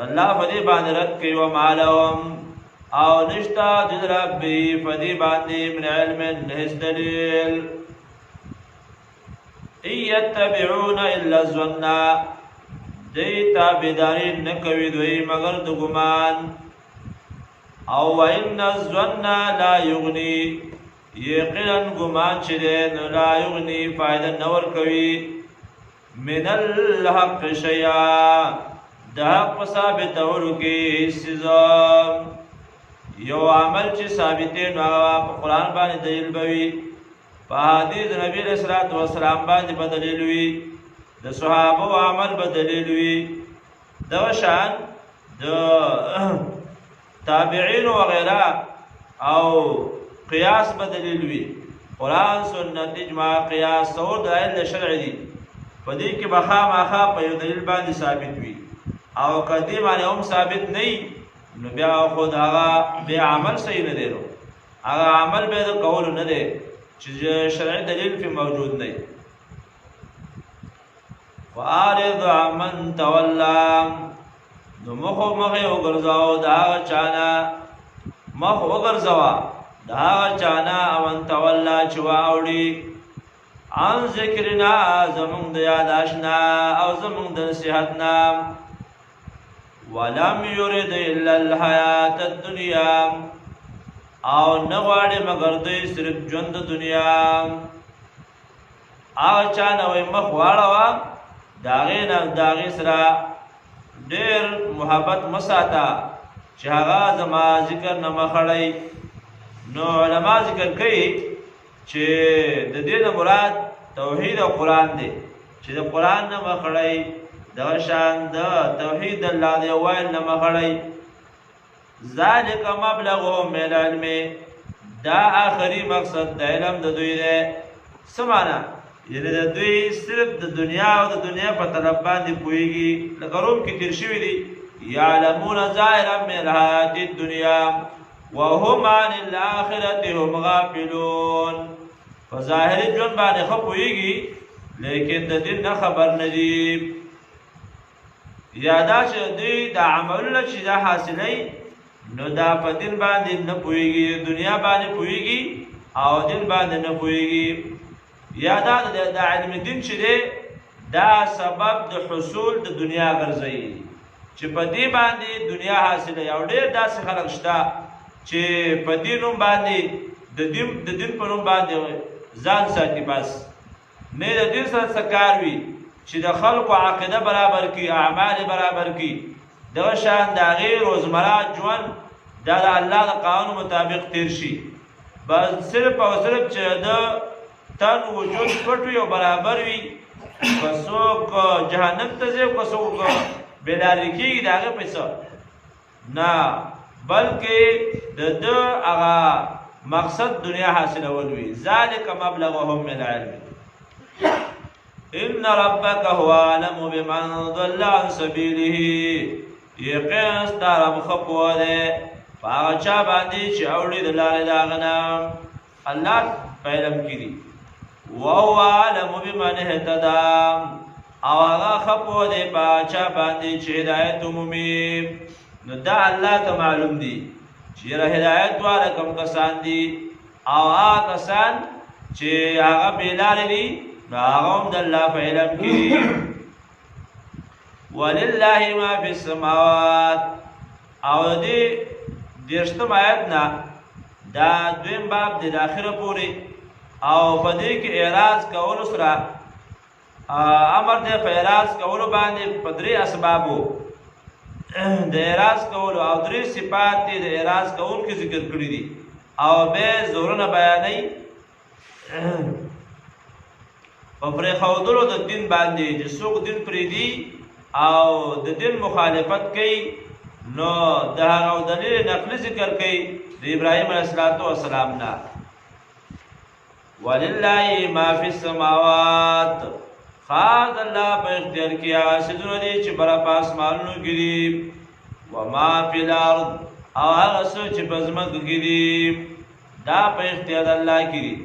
الله فدی باندې رد کوي و مالهم او نشتا د ربي فدی باندې من علم هیڅ دلیل يتبعون الا الظن دی تابعداري نه کوي دوی مگر د ګمان او وان الظن لا یغني یقینا ګمان چې نه لا یغني فائدہ نور کوي من الحق شیئا د حق ثابتولو کې سزا یو عمل چې ثابتې نو هغه په قرآن باندې دلیل بوي په حدیث نبی علیہ الصلوۃ والسلام باندې به دلیل وي د صحابه عمل به دلیل وي دغه شان د تابعین و غیره او قیاس به دلیل وي قرآن سنت اجماع قیاس څور دلایل شرعي دي په دې کې به خامخا په یو دلیل باندې ثابت وي او کدی باندې هم ثابت نه نو بیا خود هغه به عمل صحیح نه دی نو هغه عمل به د قول نه دی چې شرعي دلیل په موجود نه فارض عمن تولى نو مخ وګرځاو دا چانا مخ وګرځاو دا چانا امن تولا چې واوړي عن ذکرنا زمون د یاد آشنا او زمون د نصیحتنا ولم يرد الا الحیات الدنیا او نغواړي مگر دوی صرف ژوند د دنیا او چانه وي مخ واړه داغه سره ډېر محبت مساته چې هغه زما ذکر نه مخړی نو علما ذکر کوي چې د دې نه مراد توحید او قران دی چې د قران نه مخړی د شان د توحید الله دی وایل نه مخړی ذالک مبلغهم من العلم دا آخری مقصد د علم د دوی دی سمانا یعنی د دوی صرف د دنیا او د دنیا په طلب باندې پوهیږي لکه روم کې تیر شوي دي یعلمون ظاهرا من الحیات الدنیا وهم عن الاخرة هم غافلون فظاهری ژوند باندې خو پوهیږي لیکن د دین نه خبر نه دي یادا چې دوی د عملونه چې دا حاصلې نو دا په دین باندې نه پوهیږي دنیا باندې پوهیږي او دین باندې نه پوهیږي یادا د علم دین چې دی دا سبب د حصول د دنیا ګرځي چې په دې باندې دنیا حاصله یو ډېر داسې خلک شته چې په دینوم باندې د دین په نوم باندې ځان ساتي بس نه د دین سره سکار وي چې د خلکو عقیده برابر کی اعمال برابر کی دغه شان د غیر روزمره ژوند د الله د قانون مطابق تیر شي بس صرف او صرف چې د تن وجود پټوي او برابر وي کڅوک جهنم ته ځي کڅوک بیداری کیږي داغه پیسې نه بلکې د هغه مقصد دنیا حاصلول وي ذالک مبلغهم من العلم ان ربك هو اعلم بمن ضل عن سبيله یقین ستاره مخپو ده هغه چا باندې چې اوړي د لارې داغنه الله علم کړي وهو اعلم بمن اهتدى او هغه خپو ده چا باندې چې هدایت عمومي نو دا الله ته معلوم دي چې هدایت والا کوم کسان دي او هغه کسان چې هغه بلار دي هغه هم د الله په علم کې ولله ما فی السماوات او دې دیرشتم آیت نه دا دویم باب د اخره پوری او په دې کې اعراض کول سره امر دې په اعراض کول باندې په درې اسبابو د اعراض کول او درې صفات د اعراض کول کې ذکر کړی دي او به زورونه بیانې په پرې خودلو د دین باندې چې څوک دین پرې دی او د دین مخالفت کوي نو د هغه دلیل نقلی ذکر کوي د ابراهیم علیه السلام نه ولله ما فی السماوات خاص الله په اختیار کې اسونه دي چې بر پاسمانونو کې دي و ما فی الارض او هغه څه چې په ځمکه کې دي دا په اختیار الله کې دي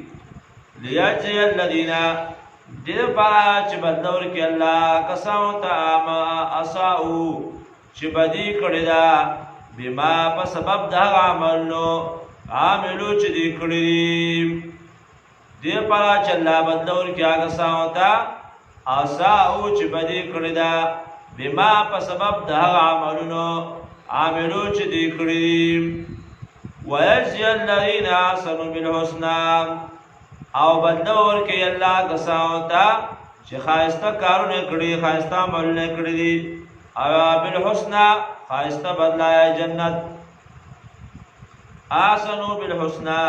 لیاجی الذین دې پاره چې بدلور کې الله کسانو ته ما اساو چې بدی کړی دا بما په سبب دا عملو عاملو چې دې کړی دې پاره چې الله بدلور کې هغه کسانو ته اساو چې بدی کړی دا بما په سبب دا عملونو عاملو چې دې کړی ويجزي الذين احسنوا بالحسنى او بدلور کې الله کسانو ته چې خاصه کارونه کړی خاصه عملونه کړی دي او بالحسنى خاصه بدلای جنت احسنوا بالحسنى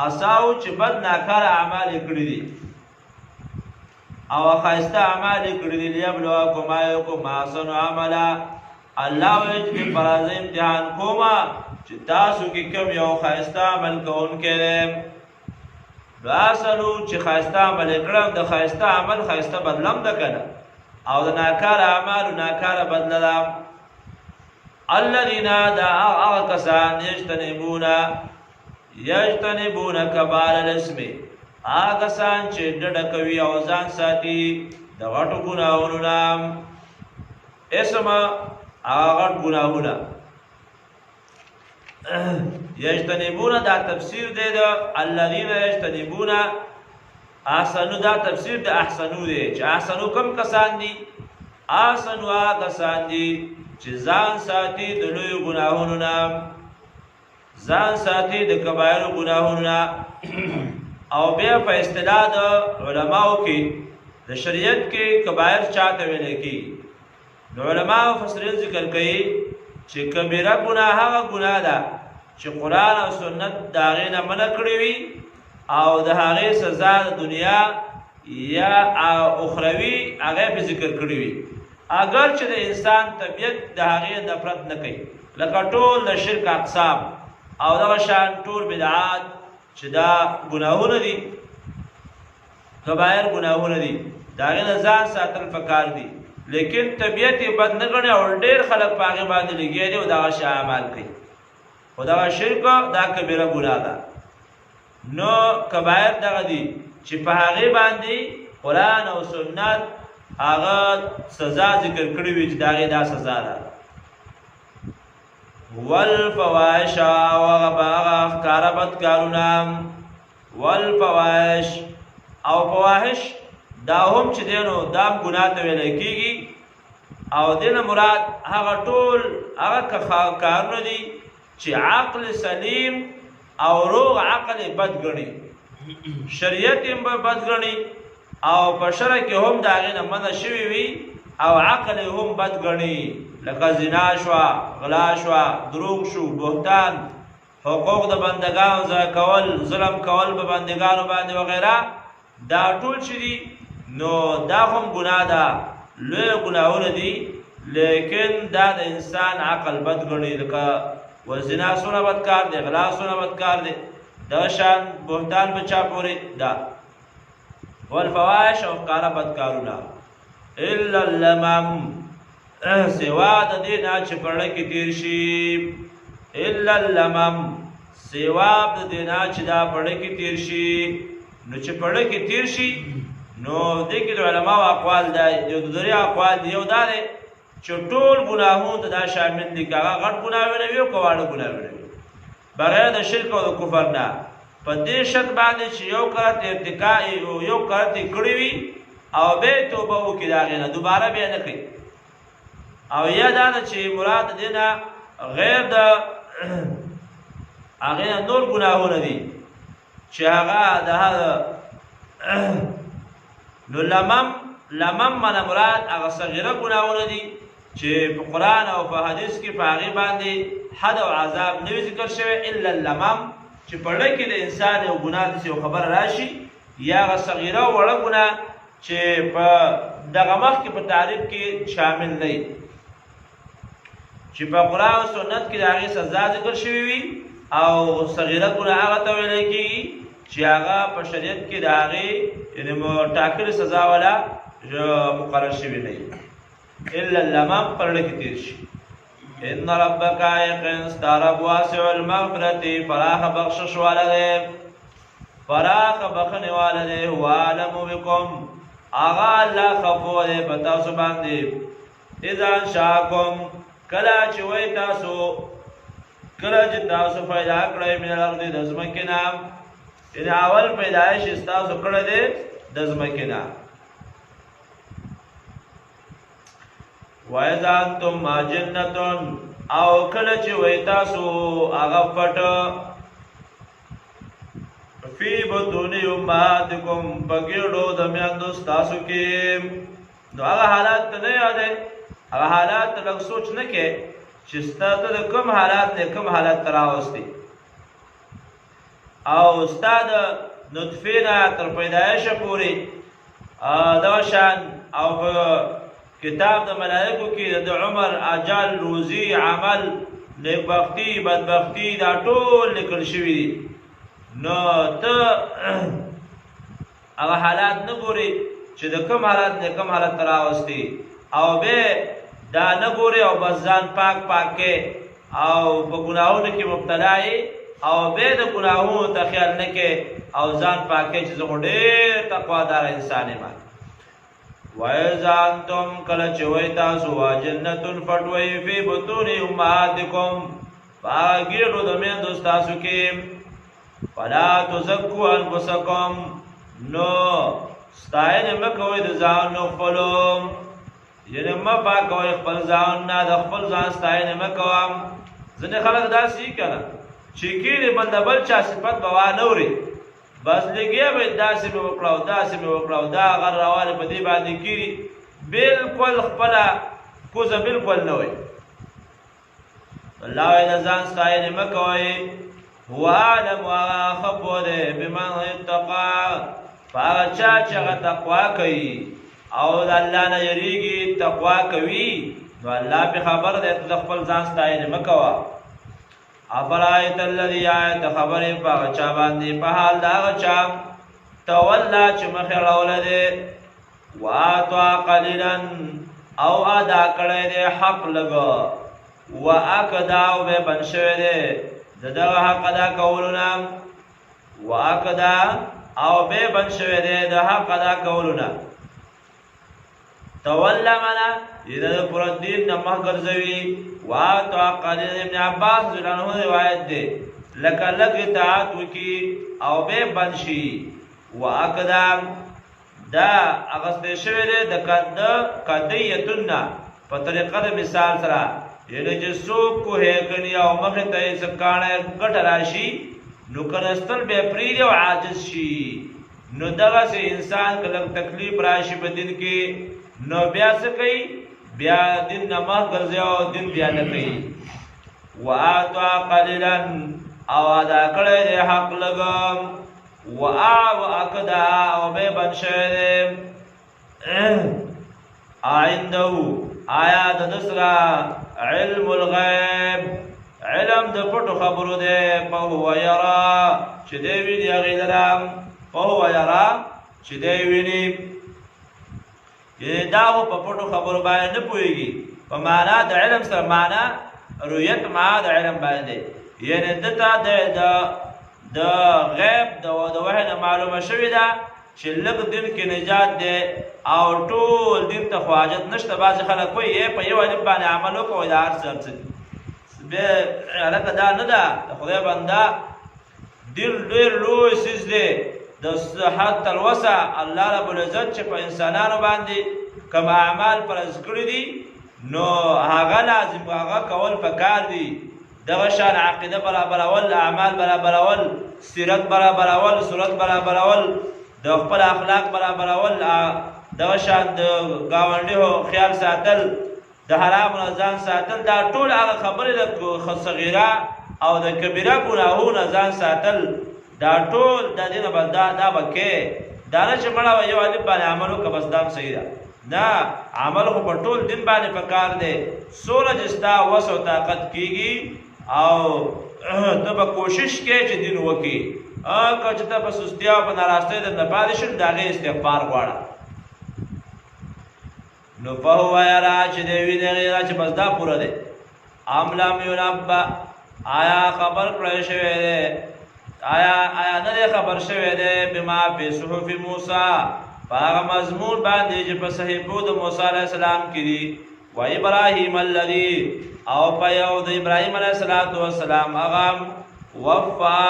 اساو چې بد ناکار اعمال کړی دي او خاصه اعمال کړی دي لیبلوکم ایکم احسن عملا الله وجه پرازه امتحان کوما چې تاسو کې کوم یو خاصه عمل کوونکې راسلو چې خاصه عمل کړم د خاصه عمل خاصه بدلم د کنه او د ناکار اعمال ناکار بدلم الذين دا کسان یجتنبون کبائر الاسم کسان چې ډډه کوي او ځان ساتي د غټو ګناهونو نام اسم غټ ګناهونه یجتنبون دا تفسیر دی د الذين یجتنبون احسنو دا تفسیر د احسنو دی چې احسنو کم کسان دي احسنو کسان دي چې ځان ساتي د لوی ګناهونو نام ځان ساتي د کبایر ګناهونو او بیا په اصطلاح د علماو کې د شریعت کې کبایر چاته ویل کی د علماو مفسرین ذکر کوي چې کبیره ګناه هغه ګناه ده چې قرآن او سنت د هغې نه منع کړې وي او د هغې سزا د دنیا یا اخروي هغه په ذکر کړې وي اگر چې د انسان طبیعت د هغې نفرت نه کوي لکه ټول د شرک اقسام او دغه شان ټول بدعات چې دا ګناهونه دي کبایر ګناهونه دي د هغې نه ځان ساتل پکار دي لیکن طبیعت یې بد نه ګڼي او ډېر خلک په هغې باندې لګیا دي او دغه شی اعمال کوي خو دغه شرک دا کبیره ګناه ده نو کبایر دغه دي چې په هغې باندې قرآن او سنت هغه سزا ذکر کړي وي چې د هغې دا سزا ده والفواحش او هغه ښکاره بدکارونه والفواحش او فواحش دا هم چې دی نو دا هم ګناه ته ویلی کېږي او دې نه مراد هغه ټول هغه کارونه دي چې عقل سلیم او روغ عقل بد ګڼي شریعت یې بد ګڼي او په شرع کې هم د هغې نه منع شوي وي او عقل یې هم بد ګڼي لکه زنا شوه غلا شوه دروغ شو بهتان حقوق د بندګانو ضایع کول ظلم کول په بندګانو باندې وغیره دا ټول چې دي نو دا هم ګناه ده لوی ګناهونه دي لیکن دا د انسان عقل بد ګڼي لکه وزنا څومره بد کار دی غلا څومره بد کار دی دغه شان بهتان په چا پورې ده والفواحش او ښکاره بد کارونه الا اللمم سوا د دې نه چې پړه کې تیر شي الا اللمم سوا د دې نه چې دا پړه کې تیر شي نو چې پړه کې تیر شي نو دې کې د علماو اقوال دی یو د درې اقوال دی یو دا دی چې ټول ګناهونو ته دا شامل دي که هغه غټ ګناهونه وي او که واړه ګناهونه وي بغیر د شرک او د کفر نه په دې شرط باندې چې یو کرت ارتکا یو کرت یې کړی وي او بیا توبه وکړي د هغې نه دوباره بیا نه کوي او یا دا ده چې مراد دې نه غیر د هغې نه نور ګناهونه دي چې هغه د نو لمم منه مراد هغه صغیره ګناهونه دي چې په قرآن او په حدیث کې په هغې باندې حد او عذاب نه وي ذکر شوی الا اللمم چې په ډک کې د انسان یو ګناه داسې یو خبره راشي یا هغه صغیره او وړه ګناه چې په دغه مخکې په تعریف کې شامل نه وي چې په قرآن او سنت کې د هغې سزا ذکر شوي وي او صغیره ګناه هغه ته ویلی کېږي چې هغه په شریعت کې د هغې یعنې ټاکلې سزا والا مقرر شوي نه وي الا اللمم په زړه کې تېر شي ان ربک یقین ستا رب واسع المغفرة فراخ بخشش والا دی فراخ بخښنې والا دی هو اعلم بکم هغه الله خفو دی په تاسو باندې اذا انشاکم کله چې وایي تاسو کله چې تاسو پیدا کړئ من الارض د ځمکې نه یعنې اول پیدایش یې ستاسو کړی دی د ځمکې نه وَإِذَا أَنْتُمْ أَجِنَّةٌ او کله چې وایي تاسو هغه پټ فی بطون امهاتکم په ګېډو د میندو ستاسو کې نو هغه حالات ته نه یادوي هغه حالات ته لږ سوچ نه کوې چې ستا ته د کوم حالات نه کوم حالت ته راوستي او ستا د نطفې نه تر پیدایشه پورې دغه شان او کتاب د ملائکو کې د عمر اجل روزي عمل نیکبختي بدبختي دا ټول لیکل شوي دي نو ته هغه حالات نه ګورې چې د کوم حالت نه کوم حالت ته راوستي او بیا دا نه ګوري او بس ځان پاک کې او په ګناهونو کې مبتلا او به د ګناهونو ته خیال نه کې او ځان پاکه چې زه ډېر تقوادار انسان یم. وَإِذَا أَنْتُمْ کله چې وای تاسو جنة فټوي فی بطون امهاتکم باګیرو د میندو تاسو کې فلا تزکوا انفسکم نو ستاینه مکوئ د ځان نو خپلو یعنی ما پاکوئ خپل ځان نه د خپل ځان ستاینه مکوم. ځینې خلک داسې کوي چې کېږي بل چا صفت به وانوري بس لګیا به داسې مې وکړه داسې مې وکړه دا غر روانې په دې باندې کېږي بالکل خپله کوزه بالکل نه وي. الله وایي د ځان ستاینې مه کوئ. هو اعلم هغه ښه پوه دی بمن اتقا په هغه چا چې هغه تقوا کوي او د الله نه یریږي تقوا کوي نو الله پې خبر دی ته د خپل ځان ستاینې مه کوه. افرایت الذی آیت خبرې په هغه چا باندې په حال د هغه چا تولا چې مخې اړولی دی واعطا قلیلا او ادا کړی دی حق لږ واکدا او بې بند شوی دی د دغه حق ادا کولو نه واکدا او بې بند شوی دی د حق ادا کولو نه. تولا منا د پوره دین نه مخ ګرځوي. واعطا قلیلا ابن عباس رضی الله عنه روایت دی لکه لږ اطاعت وکړي او بې بند شي. واکدا دا اغسطی شوی دی د قدیتون نه په طریقه د مثال سره یعنی چې څوک کوهی کني او مخې ته یې څه کاڼی ګټه راشي نو کنستل بیا پرېږدي او عاجز شي نو دغسې انسان که لږ تکلیف راشي په دین کې نو بیا څه کوي بیا دین نه مخ ګرځي او دین بیا نه کوي. واعطا قلیلا او ادا کړی دی حق لږ واکدا او بې بند شوی دی. عنده آیا د ده سره علم الغیب علم د پټو خبرو دی فهو یرا چې دی ویني هغې لره فهو یرا چې دی ویني یعنی دا خو په پټو خبرو باندې نه پوهېږي په معنا د علم سره معنا رؤیت معنا د علم باندې یعنی ده ته د غیب د وحی نه معلومه شوې ده چې لږ دین کې نجات دی او ټول دین ته خو حاجت نشته. بعضې خلک وایي په یو الف باندې عمل وکړو دا هر څه هر څه بیا هلکه دا نه ده د خدای بنده دین ډېر لوی څیز دی د صحت تلوسه الله رب العزت چې په انسانانو باندې کوم اعمال فرض کړي دي نو هغه لازم هغه کول پکار دي. دغه شان عقیده برابرول اعمال برابرول سیرت برابرول صورت برابرول د خپل اخلاق برابرول دغه شان د ګاونډي خیال ساتل د حرام نه ځان ساتل دا ټول هغه خبرې د صغیره او د کبیره ګناهونو ځان ساتل دا ټول د دې نه به دا به کې دا نه چې مړه یو الف باندې عمل وکړه بس دا هم صحیح ده نه عمل خو په ټول دین باندې پکار دی. څومره چې ستا وس او طاقت کېږي او ته به کوشش کې چې دین وکړي که چې ته په سستیا او په ناراستۍ درنه پاتې شي د هغې استغفار غواړه. نو فهو یرا چې دی ویني هغې نه چې بس دا پوره دی. ام لم ینبأ آیا خبر کړی شوی دی آیا نه دی خبر شوی دی بما فی صحف موسی په هغه مضمون باندې چې په صحیفو د موسی علیه السلام کې دي و ابراهیم الذي او په یو د ابراهیم علیه السلام هغه وفا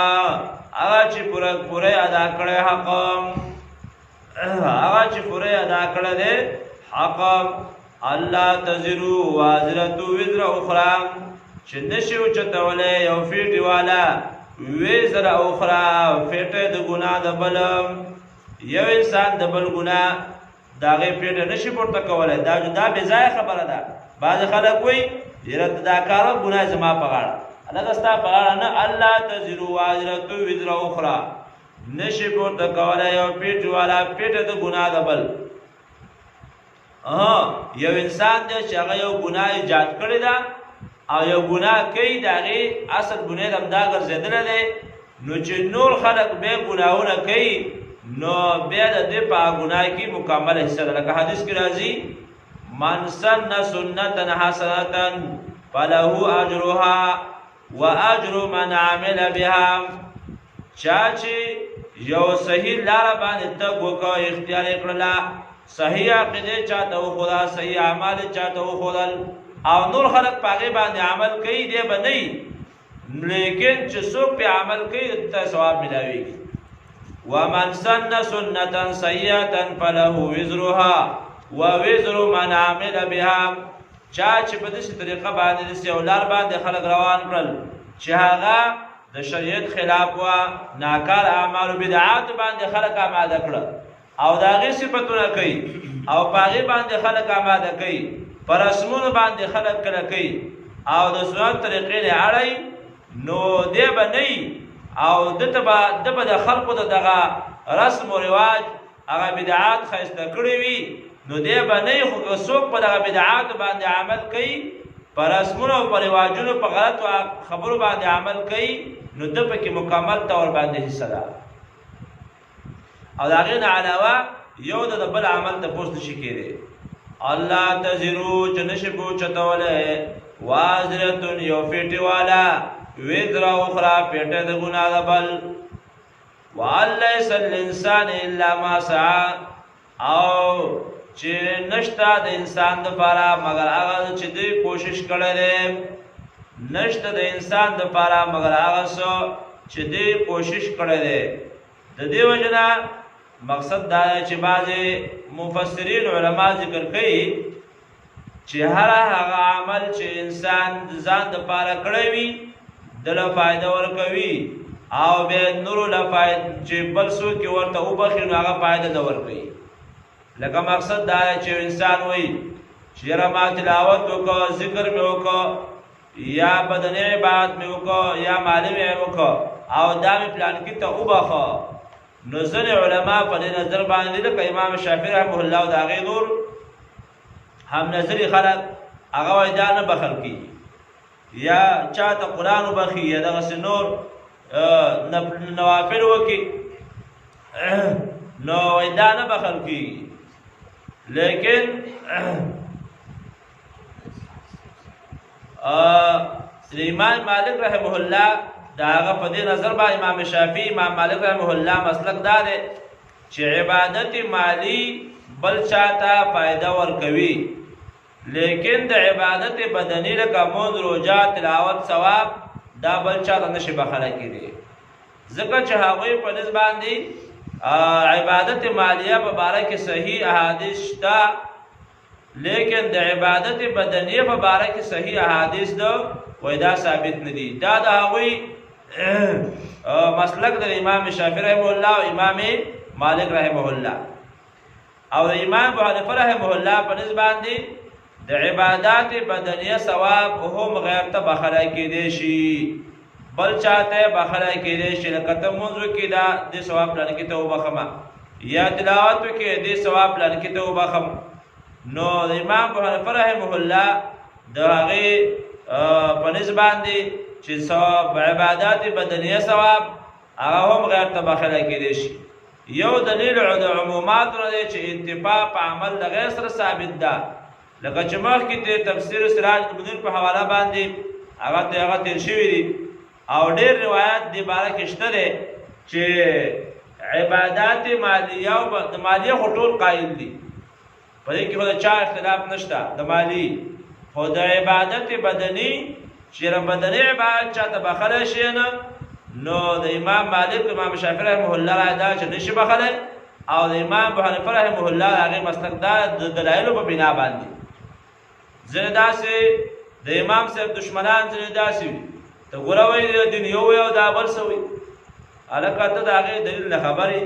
هغه چې پوره ادا کړی حق هغه چې پوره ادا کړی دی حق الله تزرو وازرة وزر اخرى چې نشي اوچتولی یو فیټې والا وزر اخرى فیټه د ګناه د بل یو انسان د بل ګناه د هغې فیټه نشي پورته کولی دا بې ځایه خبره ده. بعضې خلک وایي یره دا کار ګناه زما په غاړه هلکه ستا په غاړه نه الله تزرو وازرة وزر اخرى نشي پورته کولی یو فیټې والا فیټه د ګناه د بل. یو انسان دی چې هغه یو ګناه ایجاد کړې ده او یو ګناه کوي د هغې اصل ګناه د همدا ګرځېدلی دی نو چې نور خلک بیا ګناهونه کوي نو بیا د دې په ګناه کې مکمل حصه ده. لکه حدیث کې راځي من سن سنة حسنة فله اجرها واجر من عمل بها. چاچی یو صحیح لار باندې تګ وکړ، اختیار کړل، صحیح عقیده چاته وخدا، صحیح اعمال چاته وخدل، او نور خلق پاغه باندې عمل کوي دی بنئ، لیکن چې څوک په عمل کوي ته ثواب ملاويږي. ومن سن سنة سيئة فله وزرها ووزر من عمل بها. چا چې په دې طریقه باندې د سیولار باندې خلق روان کړل چې هغه د شریعت خلاف وا ناکار اعمال او بدعات باندې خلق آماده کړل او داغه صفاتونه کوي او پاغي باندې خلق آماده کوي، پر اسمونو باندې خلق کړه کوي او د سنت طریقې نه اړای، نو دی بنئ او دته د خلقو دغه رسم او رواج هغه بدعات خسته کړی وي، نو دی بنئ خو څوک په دغه بدعات باندې عمل کوي، پر رسمونو او پر رواجونو په غلط خبرو باندې عمل کوي، نو د پکې مکمل تور باندې حصہ ده. او داغه نه علاوه یو د بل عمل ته پوښتنه شي کېږي. الله تزرو جنش بو چتوله وازرتن یو پیټی والا وذرا اخرى پیټه د ګنا د بل. واللیس الانسان الا ما سعى. او چې نشتا د انسان د لپاره مگر هغه چې دوی کوشش کړی دی، نشته د انسان د لپاره مگر هغه څه چې دوی کوشش کړی دی. د دې وجنه مقصد دا چې بعضې مفسرین علما ذکر کوي چې هر هغه عمل چې انسان د ځان د لپاره کړی وي دله فایده ورکوي او بیا نورو له فایده چې بل څوک ورته وبخي نو هغه فایده نه ورکوي. لکه مقصد دا چې انسان وایي چې یاره ما تلاوت وکړه، ذکر مې وکړه، یا بدني عبادت مې وکړه، یا مالی مې وکړه او دا مې پلان کې ته وبخه، نو ځینې علما په دې نظر باندې لکه امام شافعي رحمه الله او د هغې نور هم نظري خلک هغه وایي دا نه بخل کېږي، یا چاته قرآن وبخي یا دغسې نور نوافل وکړي، نو وایي دا نه بخل کېږي. لیکن امام مالک رحمه الله دا هغه په دې نظر باندې امام شافعي امام مالک رحمه الله مسلک دا دی چې عبادت مالی بل چاته فائدہ ورکوي، لیکن د عبادت بدنی لکه مونځ، روژه، تلاوت، ثواب دا بل چاته نشي بخښلی کېدی، ځکه چې هغوی په نسبت باندې عبادت مالیه په باره کې صحیح احادیث شته، لیکن د عبادت بدنیه په باره کې صحیح احادیث ده وای دا ثابت نه دي. دا د هغوی مسلک د امام شافعي رحمه الله او امام مالک رحمه الله او امام ابو حنیفه رحمه الله په نسبت باندې د عبادت بدنیه ثواب هم غیر ته بخښلی کېدی شي، بل چاته بخښلی کېدی شي، لکه ته مونځ وکړې دا دې ثواب پلان کې ته وبخمه، یا تلاوت وکړې دې ثواب پلان کې ته وبخم. نو د امام ابو حنیفه رحمه الله د هغې په نسبت باندې چې ثواب عبادات بدنیه ثواب هغه هم غیر ته بخښلی کېدی شي. یو دلیل د عموماتو نه دی چې انتفاع په عمل د غیر سره ثابت ده، لکه چې مخکې د تفسیر سراج المنیر په حواله باندې هغه تیر شوي دي او ډېر روایت دې باره کې شته دی چې عبادات مالیه او د مالیه خو ټول قایل دي، په دې کې خو د چا اختلاف نشته د مالی، خو د عبادت بدني چې بدني عبادت چاته بخښلی شي نه، نو د امام مالک امام شافعي رحمه الله رایه دا چې نشي بخښلی، او د امام ابو حنیفه رحمه الله د هغې مسلک دا د دلایلو په بنا باندې. ځینې داسې د امام صاحب دشمنان ځینې داسې وي ته ګوره وایي دین یو وي او دا بل څه وي، هلکه ته د هغې دلیل نه خبر یې،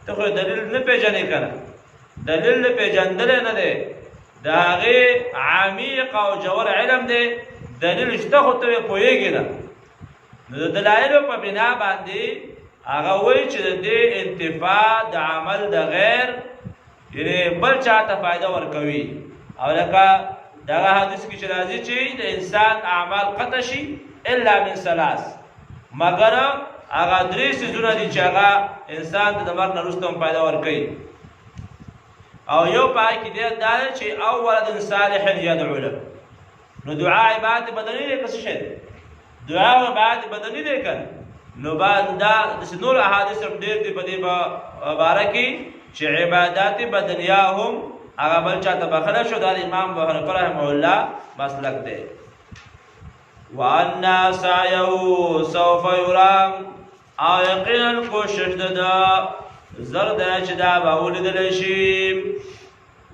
ته خو دلیل نه پېژنې که نه، دلیل نه پېژندلی نه دی، د هغې عمیق او جوور علم دی، دلیل شته خو ته یې پوهېږې نه، نو د دلایلو په بنا باندې هغه وایي چې د دې انتفاع د عمل د غیر یعنې بل چاته فایده ورکوي. او لکه دغه حدیث کې چې راځي چې د انسان اعمال قطع شي الا من ثلاث، مګر هغه درې څیزونه دي چې هغه انسان ته د مرګ نه وروسته هم فایده ورکوي. او یو پای کې دی دا چې او ولد صالح يدعو له. نو دعا عبادت بدنی دی که څه شی دی؟ دعا عبادت بدنی دی که نو بعد دا داسې نور احادیث هم ډېر دي په دې باره کې چې عبادات بدنیه هم هغه بل چاته بخښلی شو. دا د امام ابو حنیفه رحمه الله مسلک دی. وان سعيه سوف يرى او یقینا کوشش ده زر ده چې دا به ولیدلی شي.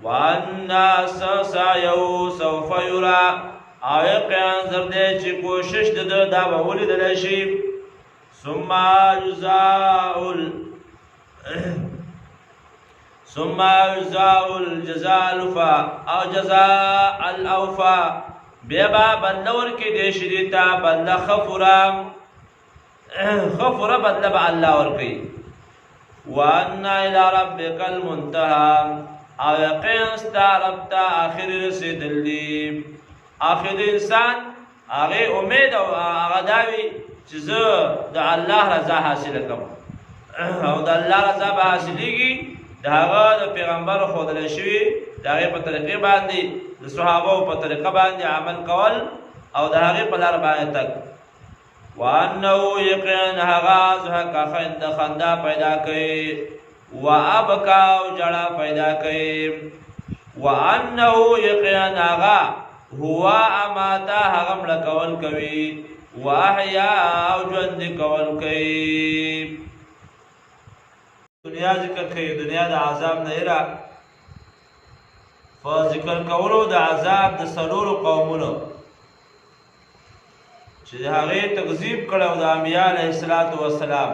وان سعيه سوف يرى او یقینا زر ده چې کوشش ده دا به ولیدلی شي. ثم يجزاء الجزاء الوفا او جزاء الاوفا بیا بدلور کې دې شریتا بدل خفرا بدل به الله ور کوي. وان الى ربك المنتهى او یقین ستا رب ته اخر رسیدلی. اخر انسان هغه امید او هغه داوی چې زه د الله رضا حاصل کوم او د الله رضا به حاصلېږي د هغه د پیغمبر ښودلی شوي د هغې په طریقې باندې د صحابو په طریقه باندې عمل کول او د هغې په لار باندې تګ. وانه یقینا هغه ضحک خندا پیدا کوي وابکا او ژړا پیدا کوي. وانه یقینا هغه هو اماته هغه مړه کول کوي واحیا او ژوند کول کوي. دنیا ذکر کوي دنیا د عذاب نه یره په ذکر کولو د عذاب د څلورو قومونو چې د هغې تکذیب کړی او د انبیا علیه الصلاة والسلام.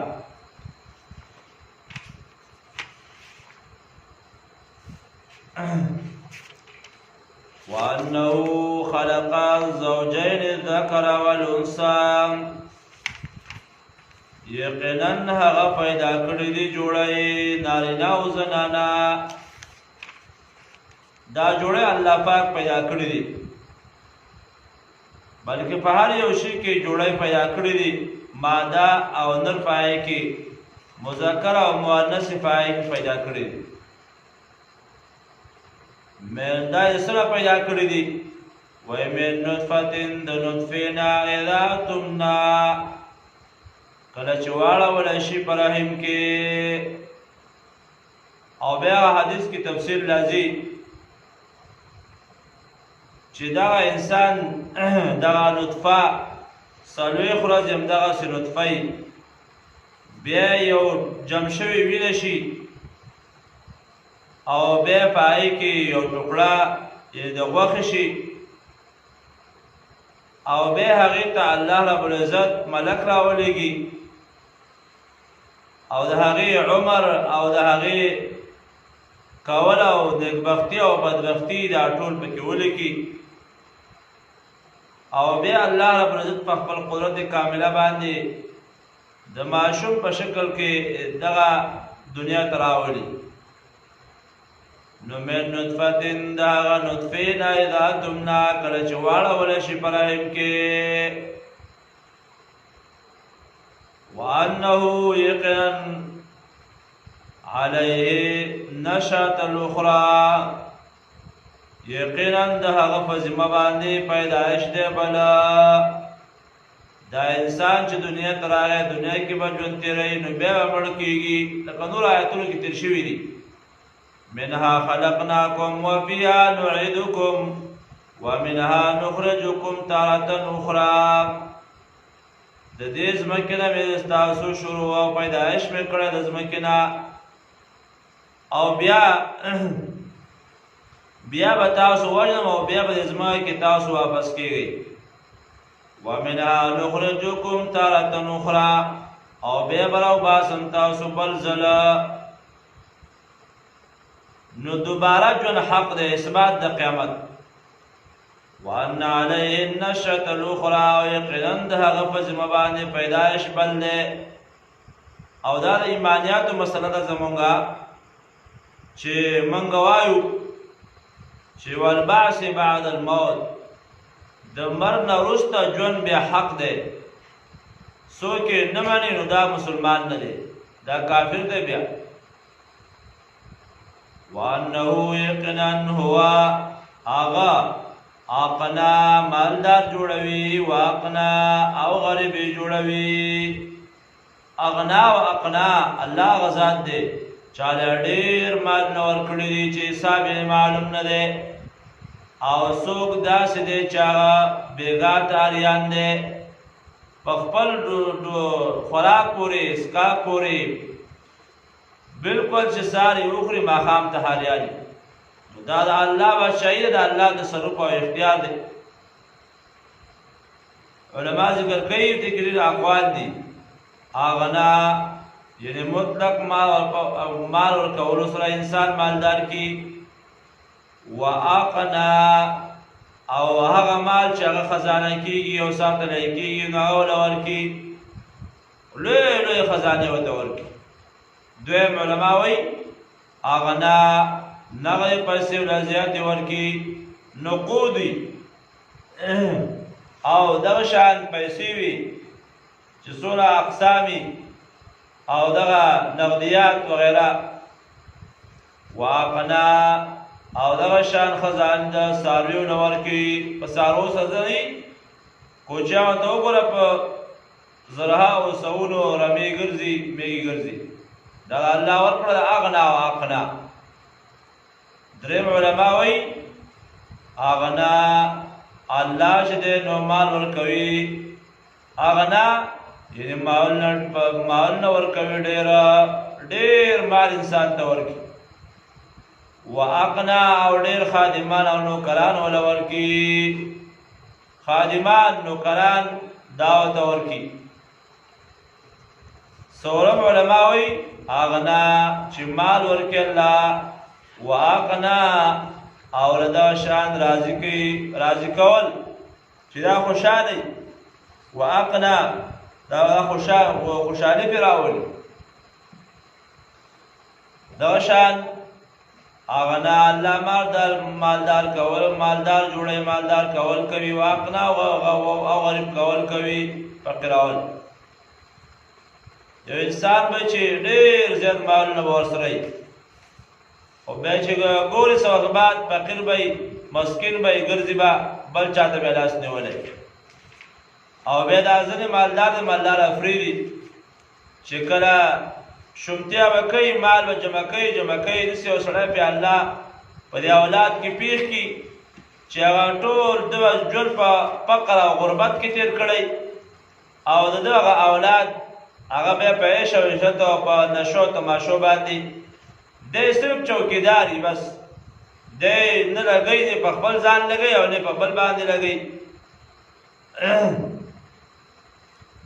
وأنه خلق الزوجين الذكر والأنثى یقینا هغه پیدا کړی دی جوړی نارینه او زنانه. دا جوړی الله پاک پیدا کړی دی بلکې په هر یو شي کې جوړی پیدا کړی دی. ماده او نر پای کې مذکر او مؤنث پای کې پیدا کړی دی. دا یې سره پیدا کړی دی. وای من نطفه د نطفې نه اذا تمنا کله چې واړولی شي په رحم کې. او بیا حدیث کې تفسیر راځي چې دغه انسان دغه نطفه څلوېښت ورځې همدغسې نطفه بیا یو جمع شوې وینه شي او بیا په هغې کې یو ټوکړه د غوښې شي او بیا هغې ته الله رب العزت ملک راولېږي او د هغې عمر او د هغې کول او نیکبختي او بدبختي دا ټول پکې ولیکي. او بیا الله رب العزت په خپل قدرت کامله باندې د ماشوم په شکل کې دغه دنیا ته راولي. نو من نطفه د هغه نطفې نه اذا تمنا کله چې واړولی شي په رحم کې. وانه یقینا علیه نشأة الاخرى یقینا د هغه په ذمه باندې پیدایش دی بله. دا انسان چې دنیا ته راغی دنیا کې به ژوند تېروي نو بیا به مړ کېږي لکه نور آیتونو کې تېر شوي دي. منها خلقناکم وفیها نعیدکم ومنها نخرجکم تارة اخرى. د دې ځمکې نه مې ستاسو شروع او پیدایش مې کړی د ځمکې نه او بیا به تاسو وژنم او بیا به د ځمکې کې تاسو واپس کېږئ. ومنها نخرجکم تارة اخرى او بیا به راوباسم تاسو بل ځله. نو دوباره ژوند حق د اثبات د قیامت. وان علیه النشأة الاخرى او یقینا د هغه په ذمه باندې پیدایش بل دی. او دا د ایمانیاتو مسله ده زمونږه چې موږ وایو چې والبعث بعد الموت د مرګ نه وروسته ژوند بیا حق دی. څوک یې نه مني نو دا مسلمان نه دی دا کافر دی. بیا وانه یقینا هو آغا اقنا مالدار جوړوي واقنا او غریب جوړوي. اغنا و اقنا الله غزاد دے چاله ډیر مال نور کړی دي چې حساب معلوم نه دی او څوک داسې دی چې هغه بیګا تاریان دی په خپل خوراک پورې اسکا پورې بالکل چې ساری اخري ماښام ته حالیاني. دا د الله بادشاهي د الله تصرف او اختیار دی. علما ذکر کوي ذکر اقوال دي اغنا یعنی مطلق مال ورکولو سره انسان مالدار کی، و اقنا او هغه مال چې هغه خزانه کیږي او ساتلی کیږي نو هغه ورکي لوی لوی خزانه ورته ورکي. دویم علما وایي اغنا نغې پیسې ولا زیاتې ورکي نقودي او دغه شان پیسې وي چې څومره اقسامي او دغه نقدیات وغیره. واقنا او دغه شان خزان د سارویو نه ورکي په سارو سزني کوچیانو ته وګوره په زرها او سونو رمې ګرځي میږي ګرځي. دغه الله ورکړه د اغنا او اقنا. دریم علما وایي اغنا الله چې دی نو مال ورکوي. اغنا یعنی مال نه ورکوي ډېر مال انسان ته ورکي. و اقنا او ډېر خادمان او نوکران ولا ورکي. خادمان نوکران دعوت ورکي. څلورم علما وایي اغنا چې مال ورکي الله، و اقنا او لدا شان راضي کول چې دا خوشاله. و اقنا دا خوشحالي پې راولي. دغه شان اغنا الله مالدار جوړوي مالدار کول کوي. واقنا او غریب کول کوي فقیرول. یو انسان به چې ډېر زیات مالونه به ورسره وي او بیا چې ګوري څه وخت بعد فقیر به وي مسکین به وي ګرځي به بل چاته به لاس نیولی او بیا دا ځینې مالدار افریدي چې کله شومتیا به کوي مال به جمع کوي داسې یو سړی پې الله په دې اولاد کې پېښ کړي چې هغه ټول د ژوند په فقر او غربت کې تېر کړی او د دغه اولاد هغه بیا په عیش او عشرت او په نشو تماشو باندې دی صرف چوکیدار وي. بس دی نه لګوي نه په خپل ځان لګوي او نه په بل باندې لګوي.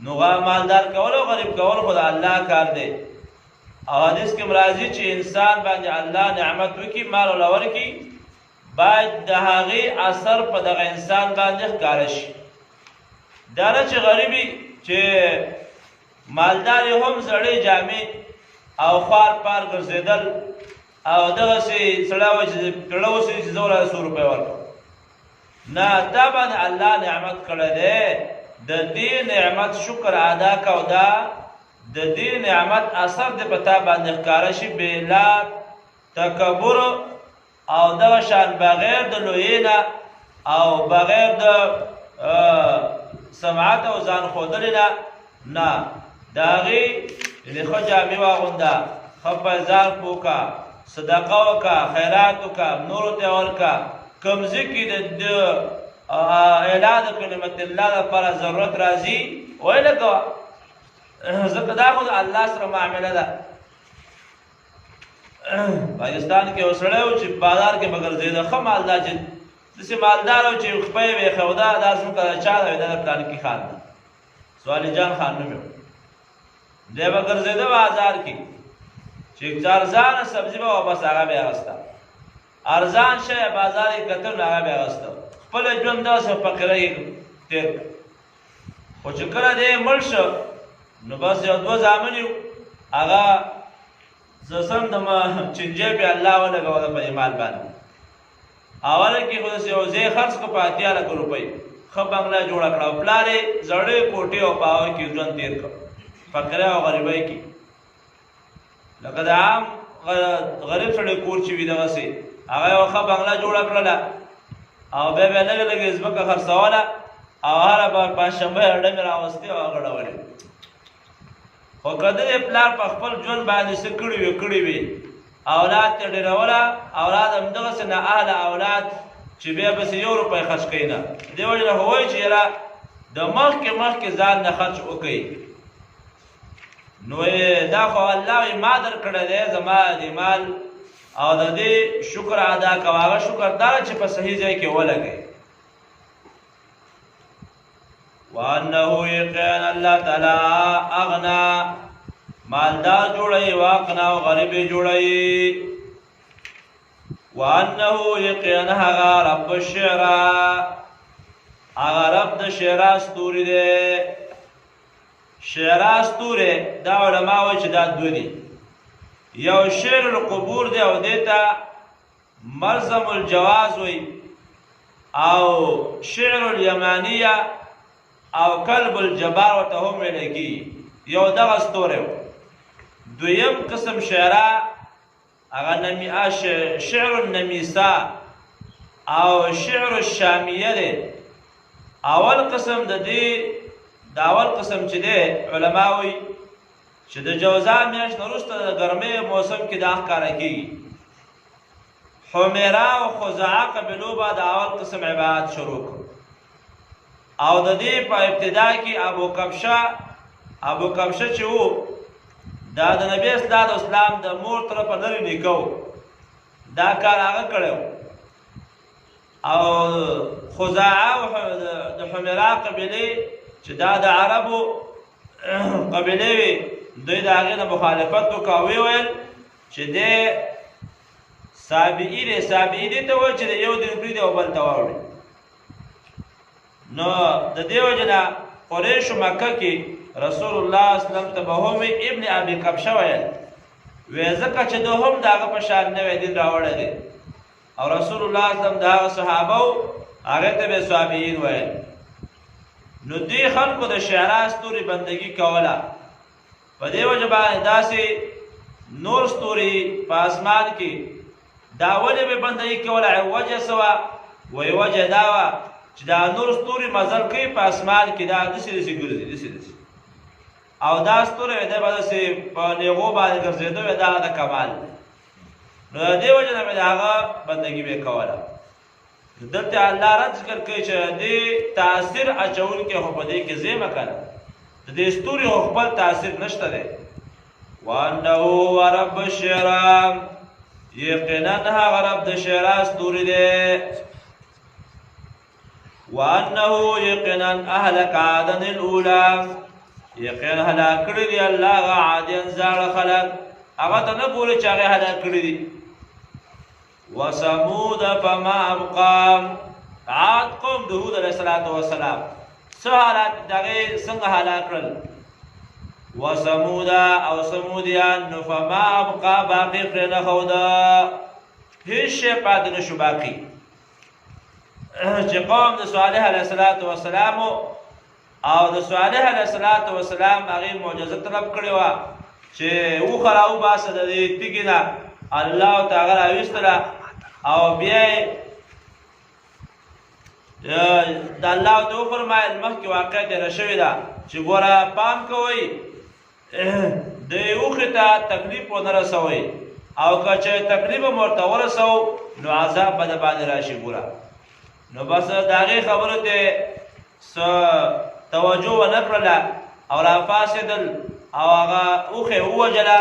نو مالدار کول او غریب کول خو د الله کار دی. او حدیث کې راځي چې انسان باندې الله نعمت وکړي مال ولا ورکړي باید د هغې اثر په دغه انسان باندې ښکاره شي. دا نه چې غریبي چې مالدار یې هم زړې جامې او خوار پار ګرځېدل او دغسې سړی وایي چې پیړه اوسي چې زه ورله 100 روپۍ ورکړم. نه، دا باندې الله نعمت کړی دی. د دې نعمت شکر ادا که او دا د دې نعمت اثر دې په تا باندې ښکاره شي بلا تکبر او دغه شان بغیر د لویې نه او بغیر د سمعت او ځان ښودلې نه. د هغې یعنې ښه جامې واغونده، ښه پایزار پوکه، صدقه وکړه، خیرات وکړه، نورو ته ورکړه. کوم ځای کې د اعلان د کلمت الله لپاره ضرورت راځي ویې لګوه. ځکه دا خو د الله سره معامله ده. پاکستان کې یو سړی و چې بازار کې به ګرځېده، ښه مالدار چې داسې مالدار و چې خپه یې ویښوده دا ځمکه د چا ده؟ دا د پلانکي خان ده، سوالی جان خان نوم یې و. دی به ګرځېده بازار کې چې ارزانه سبزي به واپس هغه به یې اخېسته، ارزان شی بازار یې کتل نو هغه به یې اخېسته. خپل ژوند داسې فقیره یې تېر کړ. خو چې کله دی مړ شو نو بس یو 2 زامن یو هغه زسم د چنجې پې الله ولګوله په دې مال باندې. اوله کې خو داسې یو ځای خرڅ کړه په 80 لکه روپۍ، ښه بنګله جوړه کړه او پلار یې زړې کوټې او په هغه کې ژوند تېر کړ فقیره او غریبۍ کې. لکه د عام غریب سړی کور چې وي دغسې هغه یوه ښه بنګله جوړه کړله او بیا بیا لږه لږه ځمکه خرڅوله او هره به پنجشنبه یې ډمې راوستې او غړولې خو که د دې پلار په خپل ژوند باندې څه کړي وي اولاد ته ډېروله اولاد همدغسې نااهله اولاد چې بیا بس 1 روپۍ خرڅ کوي نه دې وجې نه خو وایي چې یاره د مخکې ځان نه خرڅ وکړئ نو دا خو الله ما درکړی دی زما د مال او د دې شکر ادا کوه هغه شکر دا چې په صحیح ځای کې ولګئ وانه یقینا الله تعالی اغنا مالدار جوړوي واقنا او غریب جوړوي وانه یقینا هغه رب الشعرا هغه رب د شعرا ستوري دی شعرا ستوري دا علما وایي چې دا دوه دي یو شعر القبور دی او دیتا ملزم الجواز وی او شعر الیمانیه او کلب الجبار ورته هم ویل کېږي یو دغه ستوری و دویم قسم شعرا هغه شعر النمیسا او شعر الشامیه دی اول قسم د دې د اول قسم چې دی علما وایي چې د جوزا میاشت نه وروسته د ګرمۍ موسم کې دا ښکاره کېږي حمیره او خزاعه قبیلو به د اول قسم عبادت شروع کړو او د دې په ابتدا کې ابو کبشه چې و دا د نبی اسلام د مور طرفه لرې نیکه و دا کار هغه کړی و او خزاعه او د حمیره قبیلې چې دا د عربو قبیلې وي دوی د هغې نه مخالفت وکړه او ویل چې دی سابعي دی سابعي دې ته وایي چې د یو دین پرېږدي او بل ته واوړي نو د دې وجې نه قریشو مکه کې رسول الله اسلام ته به هم ابن ابي کبشه ویل وی ځکه چې ده هم د هغه په شان نوی دین راوړی دی او رسول الله اسلام د هغه صحابه و هغې ته به صحابیین ویل نو دې خلکو د شعرا ستوري بندګي کوله په دې وجه باندې داسې نور ستوري په اسمان کې دا ولې به بندګي کوله وجه څه وه وایي وجه دا وه چې دا نور ستوري مزل کوي په اسمان کې دا داسې ګرځي داسې او دا ستوری دی به داسې په نیغو باندې ګرځېده وی دا د کمال دی نو د دې وجه نه مې د هغه بندګي به کوله دلته الله رد ذکر کوي چې دې تاثیر اچونکي خو په دې کې زیمه کنه د دې ستوري خو خپل تاثیر نشته دی وانه هو رب الشعرا یقینا هغه رب د شعرا ستوري دی وانه یقینا اهلک عادا الاولى یقینا هلاک کړي دي الله هغه عادیان زاړه خلک هغه ته نه ګوري چې هغه هلاک کړي دي وثمود فما ابقى عاد قوم د هود علیه السلام څه حالات دغه څنګه هلاک کړل وثمود او ثمودیان نو فما ابقى باقي پرېنښود هیڅ شی پاتې نه شو باقي چې قوم د صالح علیه السلام او د صالح علیه السلام هغې معجزه طلب کړې وه چې اوښه راوباسه د دې تیږې نه الله تعالی راویستله او بیا یې د الله ته وفرمایل مخکې واقع تېره شوې ده چې ګوره پام کوئ د اوښې ته تکلیف ونه رسوئ او که چې تکلیف هم ورته ورسوو نو عذاب به د باندې راشي ګوره نو بس د هغې خبرو ته توجه ونه کړله او راپاڅېدل او هغه اوښې ووژله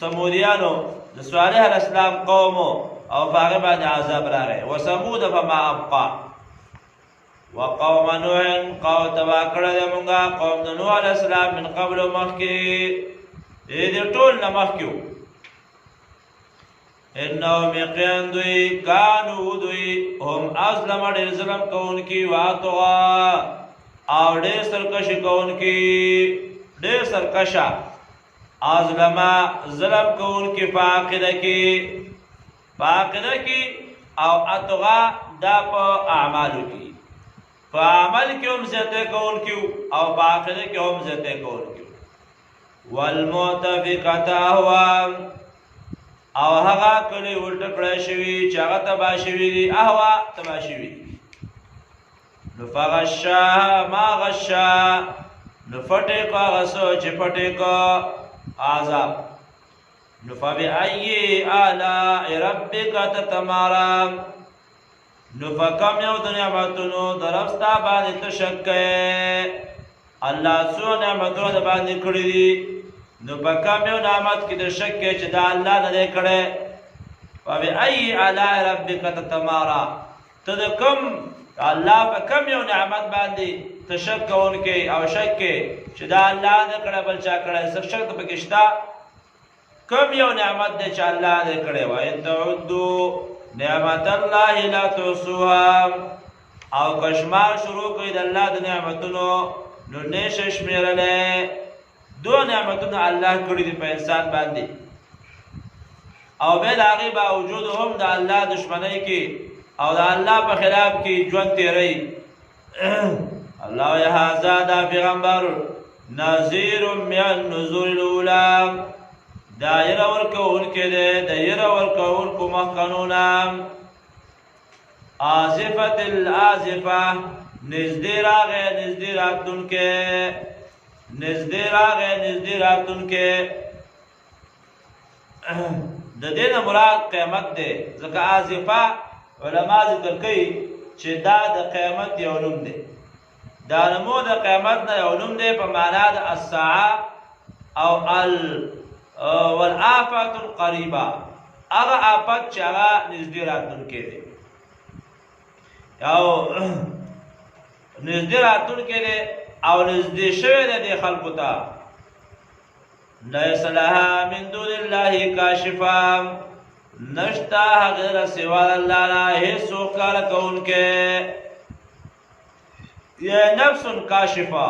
ثمودیانو د صالح علیه السلام قومو او په هغې باندې عذاب راغی وثمود فما ابقى وقوم نوح قوم تباه کړی دی مونږه قوم د نوح علیه السلام من قبل مخکې دې ټول نه مخکې وو انهم یقین دوی کانو دوی هم اظلم ډېر ظلم کوونکي واطغا او ډېر سرکشي کوونکي ډېر سرکشه اظلمه ظلم کوونکي په عقیده کې او اطغا دا په اعمالو کې په عمل کې هم زیاتی کوونکي او په عقیده کې هم زیاتی کوونکي والمؤتفقة اهوا او هغه کلی ورته کړی شوي چې هغه تباه شوي دي اهوا تباه شوي دي نو فغشاها ما غشا نو فټې کو هغه څه چې فټې کو عذاب نو فبأي آلاء ربك تتمارى نو فکم یو د نعمتونو درفستا باندې ته شک کوې الله څو نعمتونه د باندې کړي دي نو فکم یو نعمت کې د شک کوې چې دا الله نه دی کړی فبأي آلاء ربك تتمارى ته د کوم الله په کم یو نعمت باندې ته شک کوونکی او شک کوې چې دا الله نه کړی بل چا کړی څه شک ته پکې شته کوم یو نعمت دی چې الله دې کړی وای تعدو نعمت الله لا تحصوها او کشمار شروع کړي د الله د نعمتونو نو نشه شمیرلې دو نعمتونه الله کړی دي په انسان باندې او به د هغې باوجود هم د الله دشمنۍ کې او د الله په خلاف کې ژوند تیروي الله وایي هذا دا پیغمبر نذیر من نذور الاولی دا یره ورکوونکی دی د یره ورکوونکو مخکنونه آزفة الآزفة نږدې راغی نږدې راتلونکی نږدې راغی نږدې راتلونکی د دې نه مراد قیامت دی ځکه آزفه علما ذکر کوي چې دا د قیامت یو نوم دی دا نمو د قیامت نه یو نوم دی په معنا د الساعه او والآفات القریبه هغه آفت چې هغه نږدې راتلونکی دی او نږدې راتلونکی دی او نږدې شوی دی دې خلکو ته لیس لها من دون الله کاشفه نشتا غیر سوا الله نه هیڅ کار کوونکی یا نفس کاشفه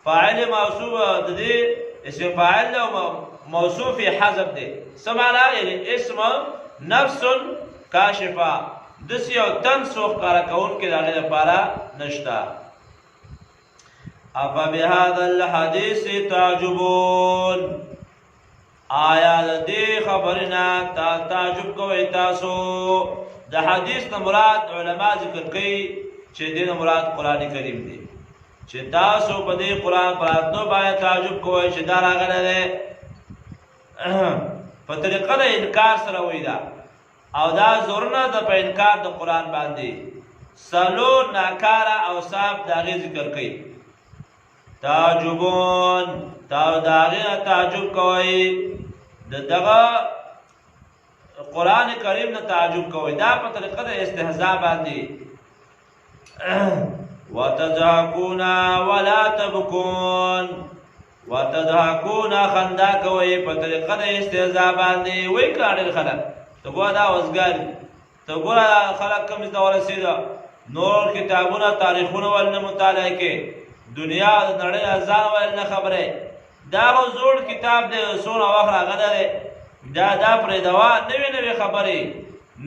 فاعل موصوف د دې اسم فاعل او موصوف حذف دی سمعنا یعنی اسم نفس کاشفه دس یو تن سوخ کار کون کې داغه لپاره نشتا افا بهذا الحديث تعجبون آیا دې خبرنا تعجب کوي تاسو د حدیث نه مراد علما ذکر کوي چې دې نه مراد قران کریم دی چې تاسو په دې قران پراتنو باندې تعجب کوئ چې دا راغلی دی په طریقه د انکار سره وی دا او دا زورنا د په انکار د قران باندې سلو ناکاره اوصاف داغه ذکر کوي تعجبون داغه تعجب کوي دغه قران کریم نه تعجب کوي دا په طریقه د استهزاء باندې وتضحكون ولا تبكون وتضحكون خندا کوي په طریقه د استهزاء باندې وای کړل خلک ته ګوا دا وزګار ته ګوا خلک کوم څه ورسېدا نور کتابونه تاریخونه ول مطالعه کې دنیا د نړۍ ازان ول نه خبره دا زوړ کتاب دی سونه وخت راغله دا پرې دوا نوې خبرې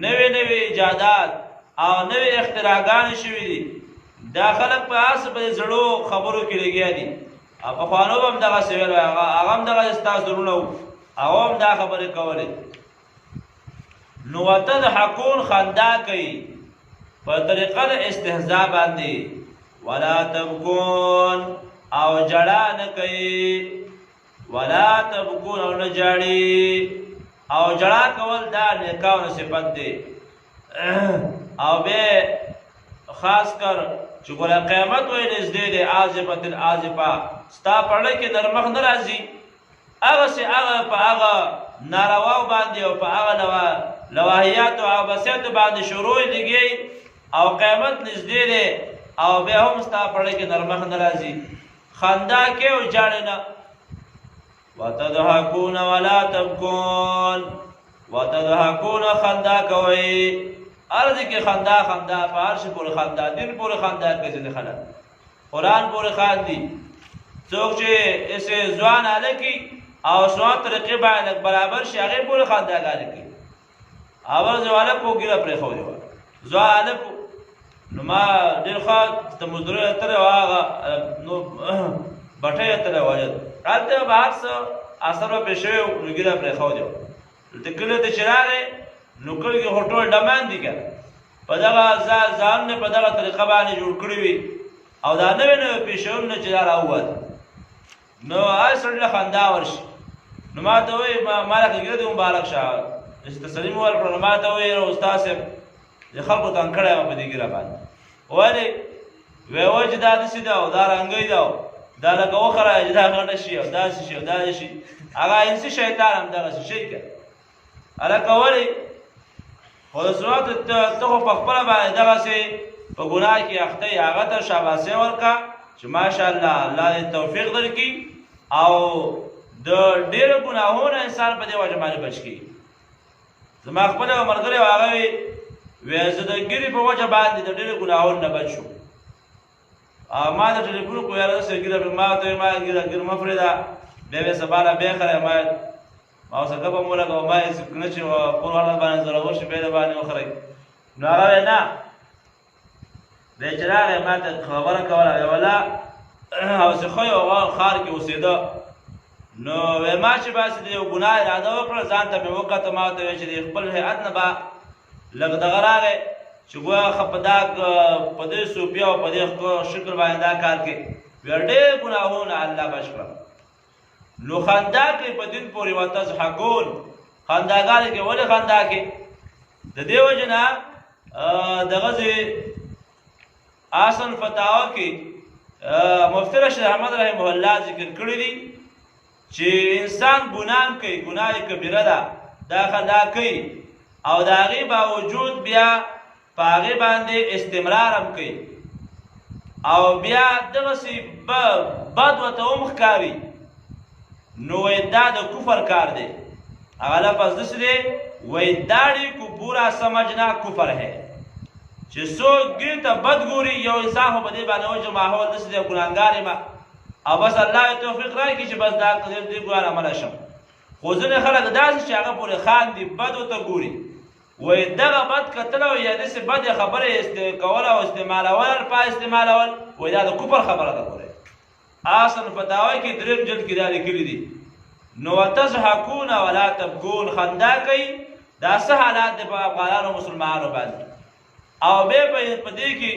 نوې ایجادات او نوې اختراعات شوې دي دا خلک په اس په زړو خبرو کې لګیا دي په خوانو هم دغه سویل هغه هم دغه استاسرونه او هم دا خبرې کولې نو وتضحكون خندا کوي په طریقه د استهزاء باندې ولا تبكون او جړا نه کوي ولا تبكون او نه جړي او جړا کول دا نیکانو صفت دی او به خاص کر چې ګوره قیامت وای نږدې دی عازفه العازفه ستا پړې کې نرمخ ناراضي هغه سي هغه په هغه ناروا باندې او په هغه لواهیات او عباسیات باندې شروع لګي او قیامت نږدې دی او به هم ستا پړې کې نرمخ ناراضي خندا کې او جاړې نه وتضحكون ولا تبكون وتضحكون خندا کوي ارض کې خندا فارش پورې خندا دین پورې خندا کوي ځنه خلک قران پورې خاندي څوک چې اسه ځوان الکی او سو طریقې باندې برابر شي هغه پورې خندا کوي اول ځواله کوګیره پرې خو دی ځواله نو ما ډیر خاط ته مزدور تر واغه نو بټه تر وایي راته بحث اثر په شوی وګیره پرې خو دی دلته کلي ته چې راغی نو کلي کې خو ټول ډمان دي که په دغه ځانونه په دغه طریقه باندې جوړ کړي وي او دا نوې نوې پیشوونه چې دا راووت نو هر سړي له خندا ورشي نو ما ته وایي ما لکه ګیره دې مبارک شه چې تسلي مې ورکړه نو ما ته وایي استاد صاحب د خلکو تنګ کړی یم په دې ګیره باندې ولې وی وایي چې دا داسې ده او دا رنګی ده او دا لکه وخره چې دا غټه شي او داسې شي او داسې شي هغه انسي شیطان همدغسې شي که هلکه ولې خو د صورت ته خو په خپله باندې دغسې په ګناه کې اخته یې هغه ته شاباسي ورکړه چې ماشاءالله الله دې توفیق درکړي او د ډېرو ګناهونو انسان په دې وجه باندې بچ کړي زما خپل یو ملګری و هغه وی زه د ګیرې په وجه باندې د ډېرو ګناهونو نه بچ شوم ما د ټلیفون کو یاره داسې ګیره ما ورته ویل ما ګیره مه پرېږده بیا به سبا له بیا خرئ ما اوس ګپه مو لګوه ما یې نه چې کور والا باندې زورور شي بیا د باندې وخورئ نو هغه وی نه دی چې راغی ما ته خبره کوله وی ولا اوسېخه یو ښار کې اوسېده نو وی ما چې باسې د یو ګناه اراده وکړه ځان ته مې وکته ما ورته ویل چې د خپل هیئت نه به لږ دغه راغی چې ګویا ښه په دې صوفیا او په دې شکل باندې دا کار کوي وی ډېر ګناهونه الله بچ کړه نو خندا کوي په دین پورې وتضحکون خنداګانې کې ولې خندا کوي د دې وجې نه دغسې اصل فتاوا کې مفتی رشید احمد رحمه الله ذکر کړي دي چې انسان ګناه کوي ګناه کبیره ده دا خندا کوي او د هغې باوجود بیا په هغې باندې استمرار هم کوي او بیا دغسې بد ورته هم ښکاري نو وایي دا د کفر کار دی هغه لفظ داسې دی وایي داړي کو پورا سمجھنا کفر ہے چې څوک ګیر ته بد ګوري یو انسان خو په دې باندې وایي چې ماحول داسې دی ګناهګار یم او بس الله یې توفیق راکړي چې بس دا دې ګناه عمله شم خو ځینې خلک داسې چې هغه پورې خاندي بد ورته ګوري وایي دغه بد کتل او یا داسې بدې خبرې کول او استعمالول الفاظ استعمالول وایي دا د کفر خبره ده ګورئ اصل فتاوی کې دریم جلد کې دا لیکلي دي نو وتضحکون ولا تبکون خندا کوي دا څه حالات دی په افغانانو مسلمانانو باندې او بیا په دې کې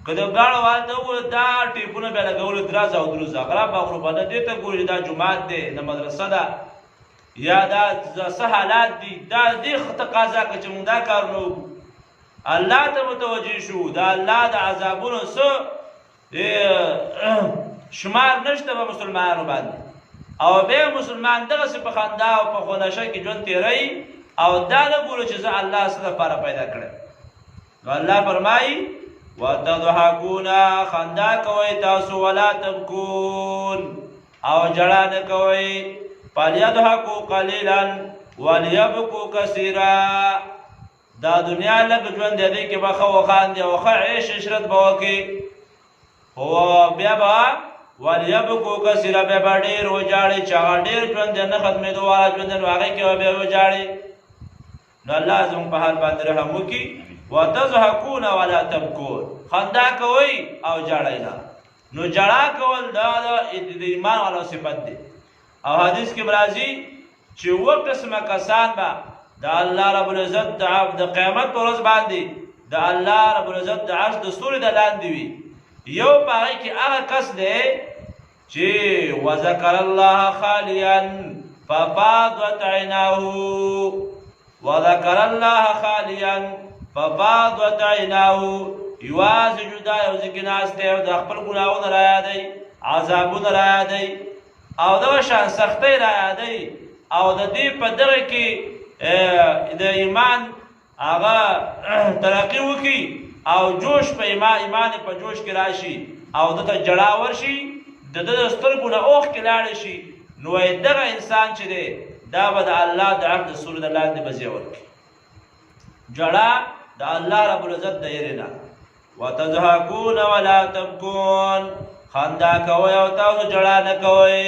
که د ګاڼو والته وګورو دا ټیپونه بیا لګولو دراز او دروز غراب او غروبانه دې ته ګوري دا جومات دی نه مدرسه ده یا دا څه حالات دي دا دې تقاضا کوي چې موږ دا کارونه وکړو الله ته متوجه شو دا الله د عذابونو څه شمار نشته په مسلمانانو باندې او بیا مسلمان دغسې په خندا او په خونشه کې ژوند تېروي او دا نه ګورو چې زه الله څه لپاره پیدا کړم نو الله فرمایي وتضحکون خندا کوئ تاسو ولا تبکون او جړا نه کوئ فلیضحکوا قلیلا ولیبکوا کثیرا دا دنیا لږ ژوند دی دې کې به ښه وخاندي او ښه عیش عشرت به وکړي خو بیا به ولیبکوا کثیرا بیا به ډېر وژاړي چې هغه ډېر ژوند دی نه ختمېدو والا ژوند دی نو هغې کې به بیا وژاړي نو الله زموږ په حال باندې رحم وکړي وتضحکون ولا تبکون خندا کوئ او جاړئ نه نو جړا کول دا د ایمان والا صفت دی او حدیث کې راځي چې اووه قسمه کسان به د الله رب العزت د قیامت په ورځ باندې د الله رب العزت د عرش د ستوري د لاندې وي یو په هغې کې هغه کس دی چې وذکر الله خالیا ففاضت عیناه وذکر الله خالیا ففاضت عیناه یوازې جدا یو ځای کې ناست دی او د خپل ګناهونه را یادوي عذابونه را یادوي او دغه شان سختۍ را یادوي او د دې په دغه کې د ایمان هغه ترقي وکړي او جوش په ایمان په جوش کې راشي او دته جړا ورشي د ده د سترګو نه اوښکې لاړې شي نو دغه انسان چې دی دا به د الله د عرش د ستوري د لاندې به ځای ورکړي جړا د الله رب العزت د یېرې نه وتضحکون ولا تبکون خندا کوئ او تاسو جړا نه کوئ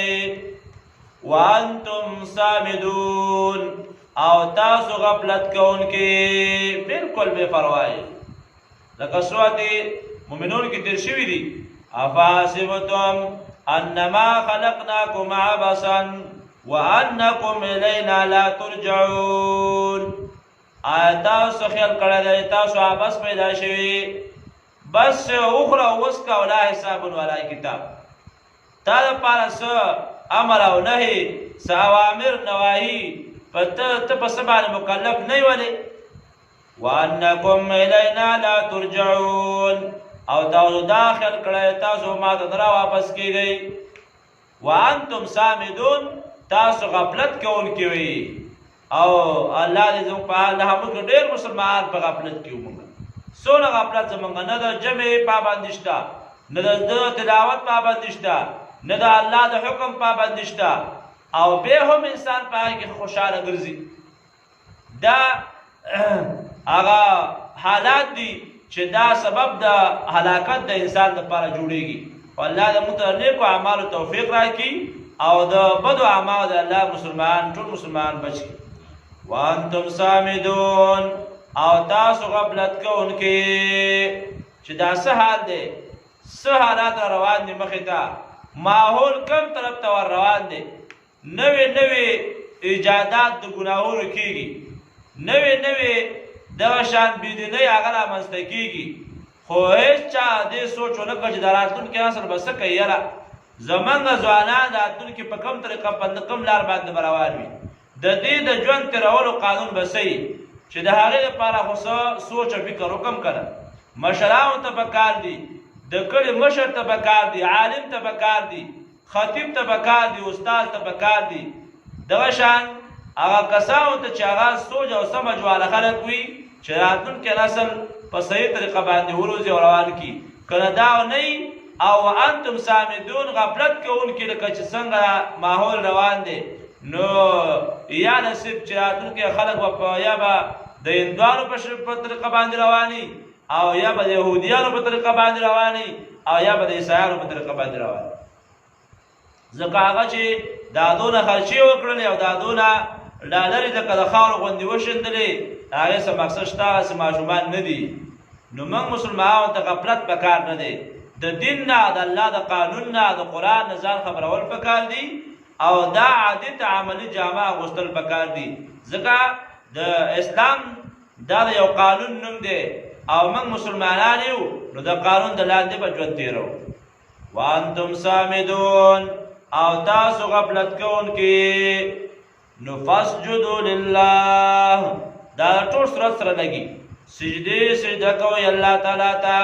وانتم سامدون او تاسو غفلت کوونکي بالکل بے پروايي لکه سورت مومنون کې تیر شوي دي افحسبتم انما خلقناکم عبثا وانکم الینا لا ترجعون. تاسو خیال کړی دی تاسو عبث پیدا شوي، بس اخرى وسکه ولا حساب ولا کتاب. تا دپاره څه امر او نهي، څه اوامر نواهي په ته په څه باندې مکلف نه یې ولې. وانکم الینا لا ترجعون، او تاسو دا خیال کړی تاسو ما ته نه واپس کیږئ. وانتم سامدون، تاسو غفلت کوونکي وئ. او الله دې زموږ په حال موږ ډېر مسلمانان په غفلت کې وو. څونه غفلت زموږ نه د جمع پابندي شته، نه د تلاوت پابندي شته، نه د الله د حکم پابندي شته، او بیا هم انسان په هغې کې خوشحاله ګرځي. دا هغه حالات دي چې دا سبب د هلاکت د انسان لپاره جوړېږي. الله د موږ ته نیکو اعمالو توفیق راکړي او د بدو اعمالو د الله ټول مسلمان بچ کړي. وانتم سامدون، او تاسو غفلت کوونکي چې دا څه حال دی، څه حالات روان دي مخې ته، ماحول کم طرف ته ور روان دی. نوې ایجادات د ګناهونو کېږي، نوې دغه شان بېدینۍ هغه رامنځته کېږي، خو هېڅ چا دې سوچ ونه کړ چې د راتلونکي نسل به څه کوي. یاره زمونږ ځوانان راتلونکي په کوم طریقه په کوم لار باندې به روان وي، د دې د ژوند تېرولو قانون به څه وي چې د هغې لپاره خو څه سوچ او فکر وکړم که نه. مشرانو ته پکار دي، د کلي مشر ته پکار دي، عالم ته پکار دي، خطیب ته پکار دي، استاد ته پکار دي. دغه شان هغه کسانو ته چې هغه سوچ او سمج والا خلک وي چې راتلونکی نسل په صحیح طریقه باندې وروځي او روان کړي. که نه دا نه او انتم سامدون، غفلت کوونکي لکه چې څنګه ماحول روان دی، نو یا نصیب چې راتلونکي خلک به یا به د هندوانو په طریقه باندې رواني، او یا به د یهودیانو په طریقه باندې رواني، او یا به د عیسایانو په طریقه باندې رواني. ځکه هغه چې دا دونه خرچې وکړلې او دا دونه ډالرې لکه د خاورو غوندې وشیندلې، د هغې څه مقصد شته، هغسې ماشومان نه دي. نو موږ مسلمانانو ته غفلت پکار نه دی. د دین نه، د الله د قانون نه، د قرآن نه ځان خبرول پکار دي، او دا عادت عملي جامه اغوستل پکار دي. ځکه د اسلام دا د یو قانون نوم دی او موږ مسلمانان یو، نو د قانون د لاندې به ژوند تېرو. وانتم سامدون، او تاسو غفلت کوونکي. نو فاسجدوا لله، دا ټول صورت سره لګي. سجده کوئ الله تعالی ته،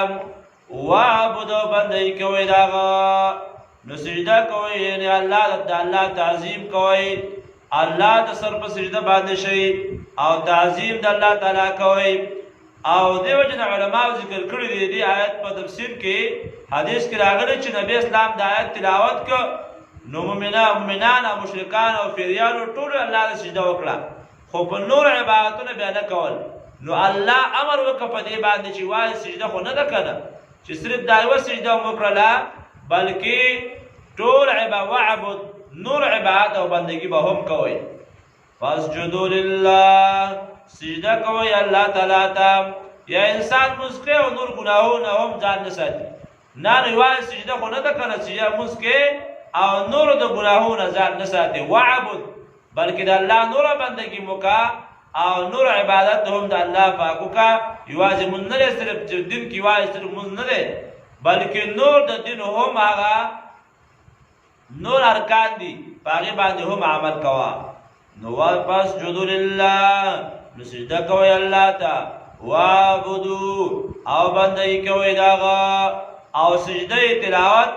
وعبدو بندگی کوئ د هغه. نو سجده کوئ یعنې د الله تعظیم کوئ، الله د سر په سجده باندې شئ او تعظیم د الله تعالی کوئ. او دې وجه نه علماو ذکر کړي دي دې آیت په تفسیر کې، حدیث کې راغلی چې نبی اسلام د آیت تلاوت کو، نو مؤمنان او مشرکان او فریانو ټول الله ته سجده وکړه، خو په نور عبادتونه بیا نه کول. نو الله امر وکړه په دې باندې چې وایي سجده خو نه ده کنه چې صرف دا یوه سجده مو وکړله، بلکې ټول وعبد نور عبادت او بندگی به هم کوئ. فاسجدوا لله، سجده کوئ الله تعالی ته. یا انسان مونځ کوي او نور ګناهونه هم ځان نه ساتي. نه یوازې سجده خو نه ده کنه، سجده مونځ کوي او نور د ګناهونه ځان نه ساتي. وعبد، بلکې د الله نور بندگی موکا او نور عبادت هم د الله پاک وکا. یوازې مونځ نه دی، صرف دین کې یوازې صرف مونځ نه دی، بلکې نور د دین هم هغه نور ارکان دي، په هغې باندې هم عمل کوه. نو فاسجدوا لله، نو سجده کوئ الله ته. وعبدو، او بندگی کوئ د هغه. او سجده تلاوت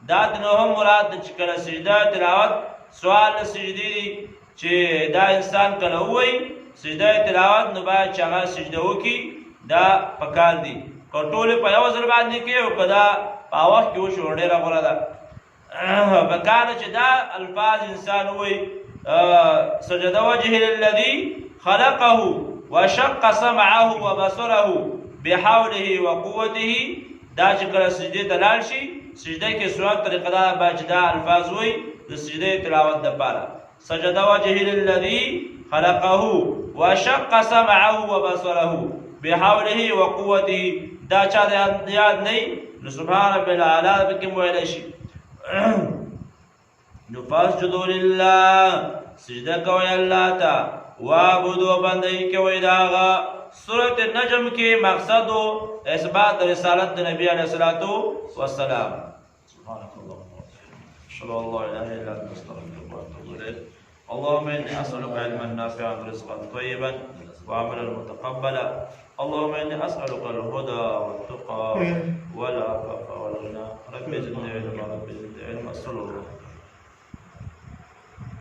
دا نو هم مراد ده چې کله سجده تلاوت سوال سجدې دي چې دا انسان کله ووایي سجده تلاوت، نو باید چې هغه سجده وکړي، دا پکار دي. که ټولې په یو ځل باندې کوي او که دا په وخت کې وشي نو ډېره غوره ده. پکار ده چې دا الفاظ انسان ووایي، سجد وجه للذي خلقه وشق سمعه وبصره بحوله وقوته. دا چې کله سجدې ته لاړ شي، سجده کې سنت طریقه دا باید چې دا الفاظ وایي د سجدې تلاوت دپاره. سجد وجه للذي خلقه وشق سمعه وبصره بحوله وقوته. دا چا یاد نه نو سبحان رب العالی پکې ویلی شي. نو فاسجدوا لله سجده کوي الله ته وعبدوا بندگی کوي داغه. سورة النجم کې مقصد اثبات رسالت د نبی علیه الصلاۃ والسلام. سبحانك اللهم وبحمدك اشهد ان لا اله الا انت استغفرك واتوب اليك. اللهم اني اسالك علما نافعا ورزقا طيبا وعملا متقبلا. اللهم اني اسالك الهدى والتقى والعفاف والغنى. رب زدني علما رب زدني علما. صلى الله